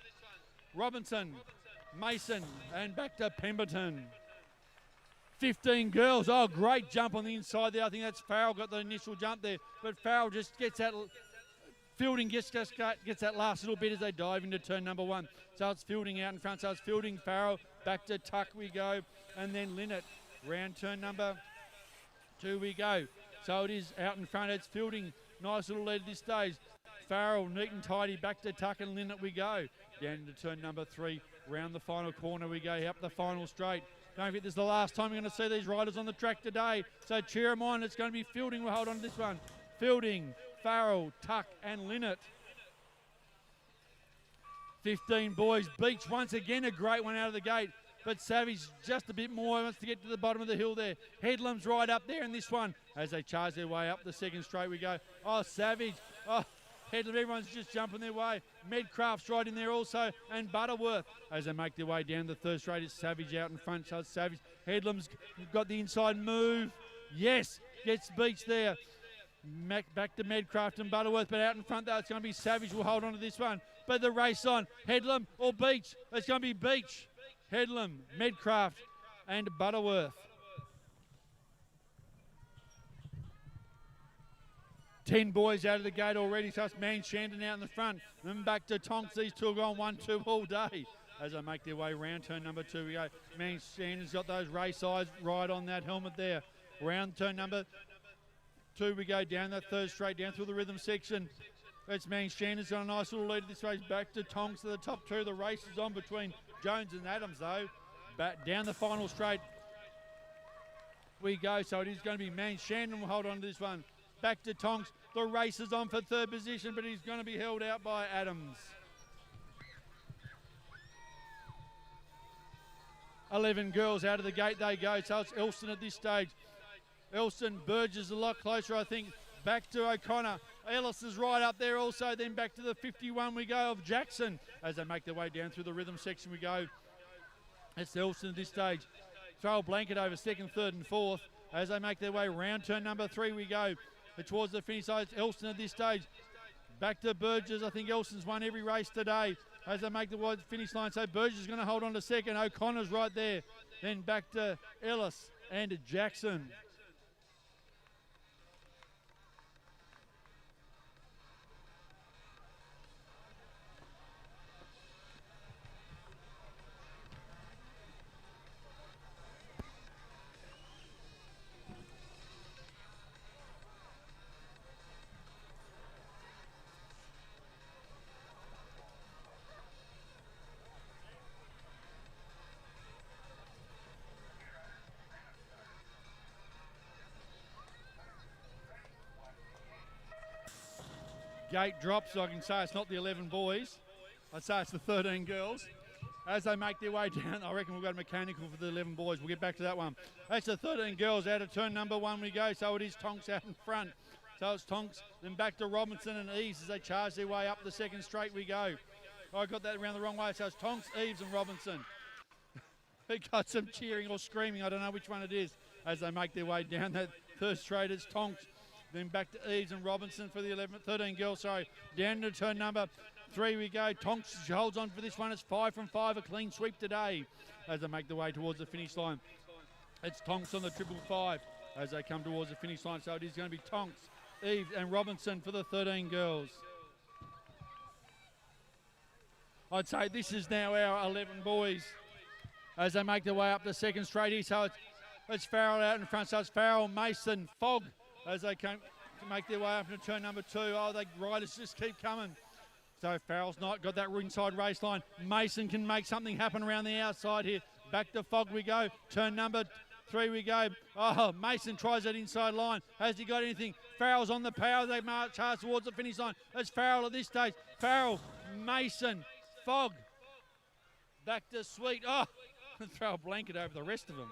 Robinson, Mason, and back to Pemberton. 15 girls. Oh, great jump on the inside there. I think that's Farrell got the initial jump there. But Farrell just gets that, Fielding gets that last little bit as they dive into turn number 1. So it's Fielding out in front. So it's Fielding, Farrell, back to Tuck we go. And then Linnett, round turn number 2 we go. So it is out in front. It's Fielding. Nice little lead at this stage. Farrell, neat and tidy, back to Tuck and Linnett we go. Down into turn number 3, round the final corner we go, up the final straight. Don't forget this is the last time you're going to see these riders on the track today. So cheer them on, it's going to be Fielding, we'll hold on to this one. Fielding, Farrell, Tuck and Linnett. 15 boys. Beach once again a great one out of the gate. but Savage just a bit more, wants to get to the bottom of the hill there. Headlam's right up there in this one as they charge their way up the second straight we go. Oh, Savage, oh, Headlam, everyone's just jumping their way. Medcraft's right in there also, and Butterworth as they make their way down the third straight. It's Savage out in front, so it's Savage. Headlam's got the inside move. Yes, gets beached there. Back to Medcraft and Butterworth, but out in front though, it's going to be Savage will hold on to this one. But the race on, Headlam or Beach. It's going to be Beach, Headlam, Medcraft and Butterworth. 10 boys out of the gate already, so it's Man Shandon out in the front. Then back to Tonks. These two are going 1-2 all day as they make their way round turn number 2. We go. Man Shandon's got those race eyes right on that helmet there. Round turn number 2 we go, down that third straight, down through the rhythm section. It's Man Shandon's got a nice little lead of this race. Back to Tonks to the top 2. The race is on between Jones and Adams though. Back down the final straight we go, so it is going to be Man Shandon will hold on to this one. Back to Tonks. The race is on for third position, but he's going to be held out by Adams. 11 girls out of the gate they go, so it's Elston at this stage. Elston, Burgess a lot closer, I think. Back to O'Connor. Ellis is right up there also. Then back to the 51 we go of Jackson. As they make their way down through the rhythm section we go. It's Elston at this stage. Throw a blanket over second, third and fourth. As they make their way round turn number 3 we go. Towards the finish side, it's Elston at this stage. Back to Burgess. I think Elston's won every race today as they make the wide finish line. So Burgess is going to hold on to second. O'Connor's right there. Then back to Ellis and Jackson. Gate drops, so I can say it's not the 11 boys. I'd say it's the 13 girls. As they make their way down, I reckon we've got a mechanical for the 11 boys. We'll get back to that one. That's the 13 girls out of turn number 1 we go, so it is Tonks out in front. So it's Tonks, then back to Robinson and Eves as they charge their way up the second straight we go. I got that around the wrong way, so it's Tonks, Eves and Robinson. We got some cheering or screaming, I don't know which one it is, as they make their way down that first straight. It's Tonks. Then back to Eves and Robinson for the 13 girls, down to turn number 3 we go. Tonks holds on for this one. It's 5 from 5, a clean sweep today as they make their way towards the finish line. It's Tonks on the 555 as they come towards the finish line, so it is going to be Tonks, Eves and Robinson for the 13 girls. I'd say this is now our 11 boys as they make their way up the second straight here, so it's Farrell out in front, so it's Farrell, Mason, Fogg, as they come to make their way up into turn number 2. Oh, the riders just keep coming. So Farrell's not got that inside race line. Mason can make something happen around the outside here. Back to Fogg we go. Turn number 3 we go. Oh, Mason tries that inside line. Has he got anything? Farrell's on the power. They march hard towards the finish line. It's Farrell at this stage. Farrell, Mason, Fogg. Back to Sweet. Oh, throw a blanket over the rest of them.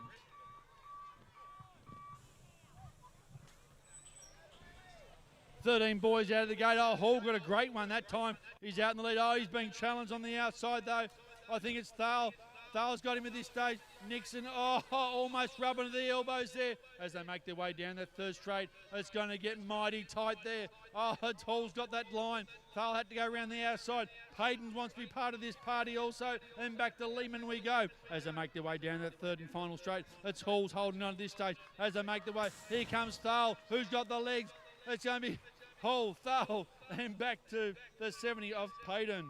13 boys out of the gate. Oh, Hall got a great one that time. He's out in the lead. Oh, he's being challenged on the outside though. I think it's Thale. Thale's got him at this stage. Nixon, oh, almost rubbing to the elbows there as they make their way down that third straight. It's going to get mighty tight there. Oh, Hall's got that line. Thale had to go around the outside. Hayden wants to be part of this party also. And back to Lehman we go as they make their way down that third and final straight. It's Hall's holding on at this stage as they make their way. Here comes Thale. Who's got the legs? It's going to be Hall, Thale, and back to the 70 of Payton.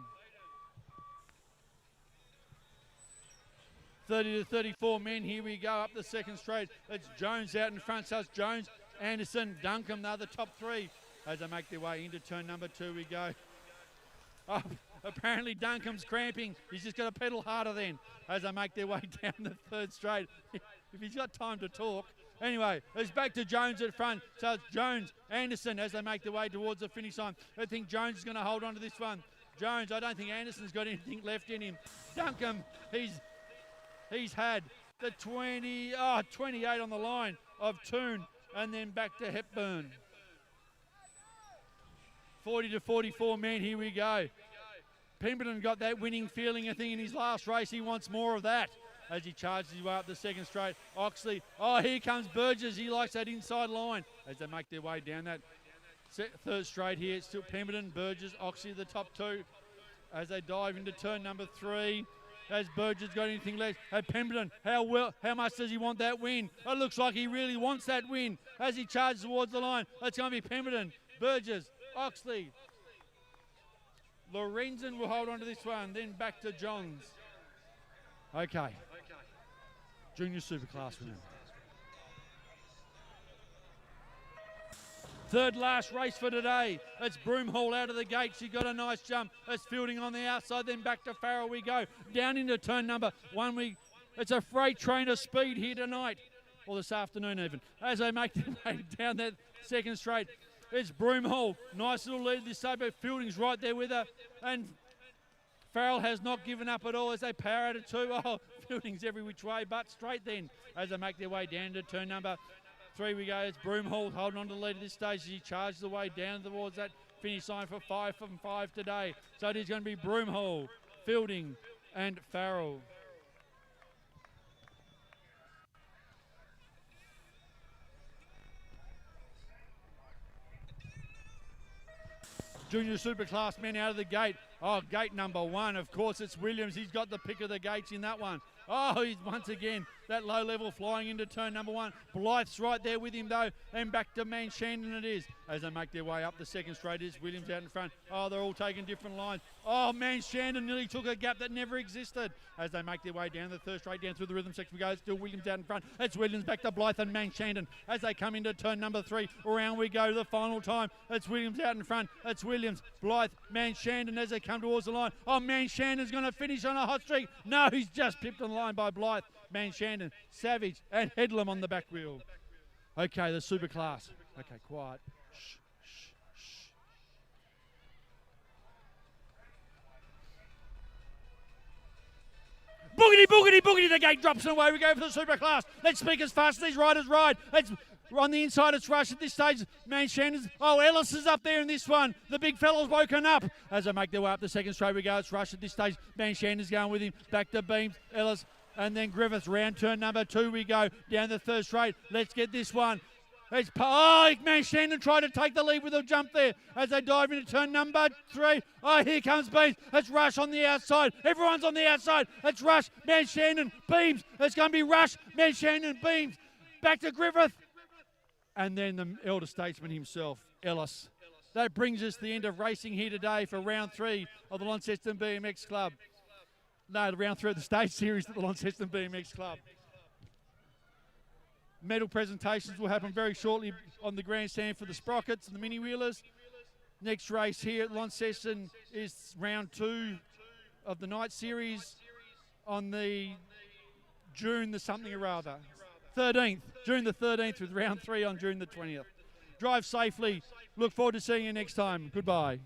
30 to 34 men. Here we go up the second straight. It's Jones out in front. So it's Jones, Anderson, Duncombe. They're the top 3 as they make their way into turn number 2 we go. Oh, apparently Duncombe's cramping. He's just got to pedal harder then as they make their way down the third straight. If he's got time to talk. Anyway, it's back to Jones at front. So it's Jones, Anderson as they make their way towards the finish line. I think Jones is going to hold on to this one. Jones, I don't think Anderson's got anything left in him. Duncombe, he's He's had the 28 on the line of Toon, and then back to Hepburn. 40 to 44 men, here we go. Pemberton got that winning feeling, I think, in his last race. He wants more of that as he charges his way up the second straight. Oxley, here comes Burgess. He likes that inside line as they make their way down that third straight here. It's still Pemberton, Burgess, Oxley, the top two as they dive into turn number 3. Has Burgess got anything left? Pemberton, how much does he want that win? It looks like he really wants that win as he charges towards the line. It's going to be Pemberton, Burgess, Oxley. Lorenzen will hold on to this one, then back to Johns. Okay. Junior Superclass winner. Third last race for today. It's Broomhall out of the gate. She got a nice jump. It's Fielding on the outside, then back to Farrell we go. Down into turn number 1. It's a freight train of speed here tonight, or this afternoon even, as they make their way down that second straight. It's Broomhall. Nice little lead this side, but Fielding's right there with her. And Farrell has not given up at all as they power out of 2. Fielding's every which way, but straight then as they make their way down to turn number 3 we go. It's Broomhall holding on to the lead at this stage as he charges the way down towards that finish line for 5 from 5 today. So it is going to be Broomhall, Fielding and Farrell. Junior Superclass men out of the gate. Gate number 1, of course, it's Williams. He's got the pick of the gates in that one. He's once again that low level flying into turn number 1. Blythe's right there with him though, and back to Manshandon it is. As they make their way up the second straight, is Williams out in front. They're all taking different lines. Manshandon nearly took a gap that never existed. As they make their way down the third straight, down through the rhythm section we go. It's still Williams out in front. It's Williams back to Blythe and Manshandon as they come into turn number 3. Around we go the final time. It's Williams out in front. It's Williams, Blythe, Manshandon as they come towards the line. Manshandon's going to finish on a hot streak. No, he's just pipped on the line by Blythe, Manshandon, Savage and Headlam on the back wheel. Okay, the Superclass. Okay, quiet. Shh, shh, shh. Boogity, boogity, boogity. The gate drops and away we go for the Superclass. Let's speak as fast as these riders ride. It's on the inside, it's Rush at this stage. Manshandon's, Ellis is up there in this one. The big fella's woken up. As they make their way up the second straight we go, it's Rush at this stage. Manshandon's going with him. Back to Beams, Ellis, and then Griffiths. Round turn number 2 we go. Down the third straight. Let's get this one. It's Manshandon tried to take the lead with a jump there as they dive into turn number 3. Here comes Beams. It's Rush on the outside. Everyone's on the outside. It's Rush, Manshandon, Beams. It's going to be Rush, Manshandon, Beams. Back to Griffith. And then the elder statesman himself, Ellis. That brings us to the end of racing here today for round 3 of the Launceston BMX Club. No, round 3 of the stage series at the Launceston BMX Club. Medal presentations will happen very shortly on the grandstand for the Sprockets and the mini wheelers. Next race here at Launceston is round 2 of the night series on the June the something or other. 13th, June the 13th with round 3 on June the 20th. Drive safely. Look forward to seeing you next time. Goodbye.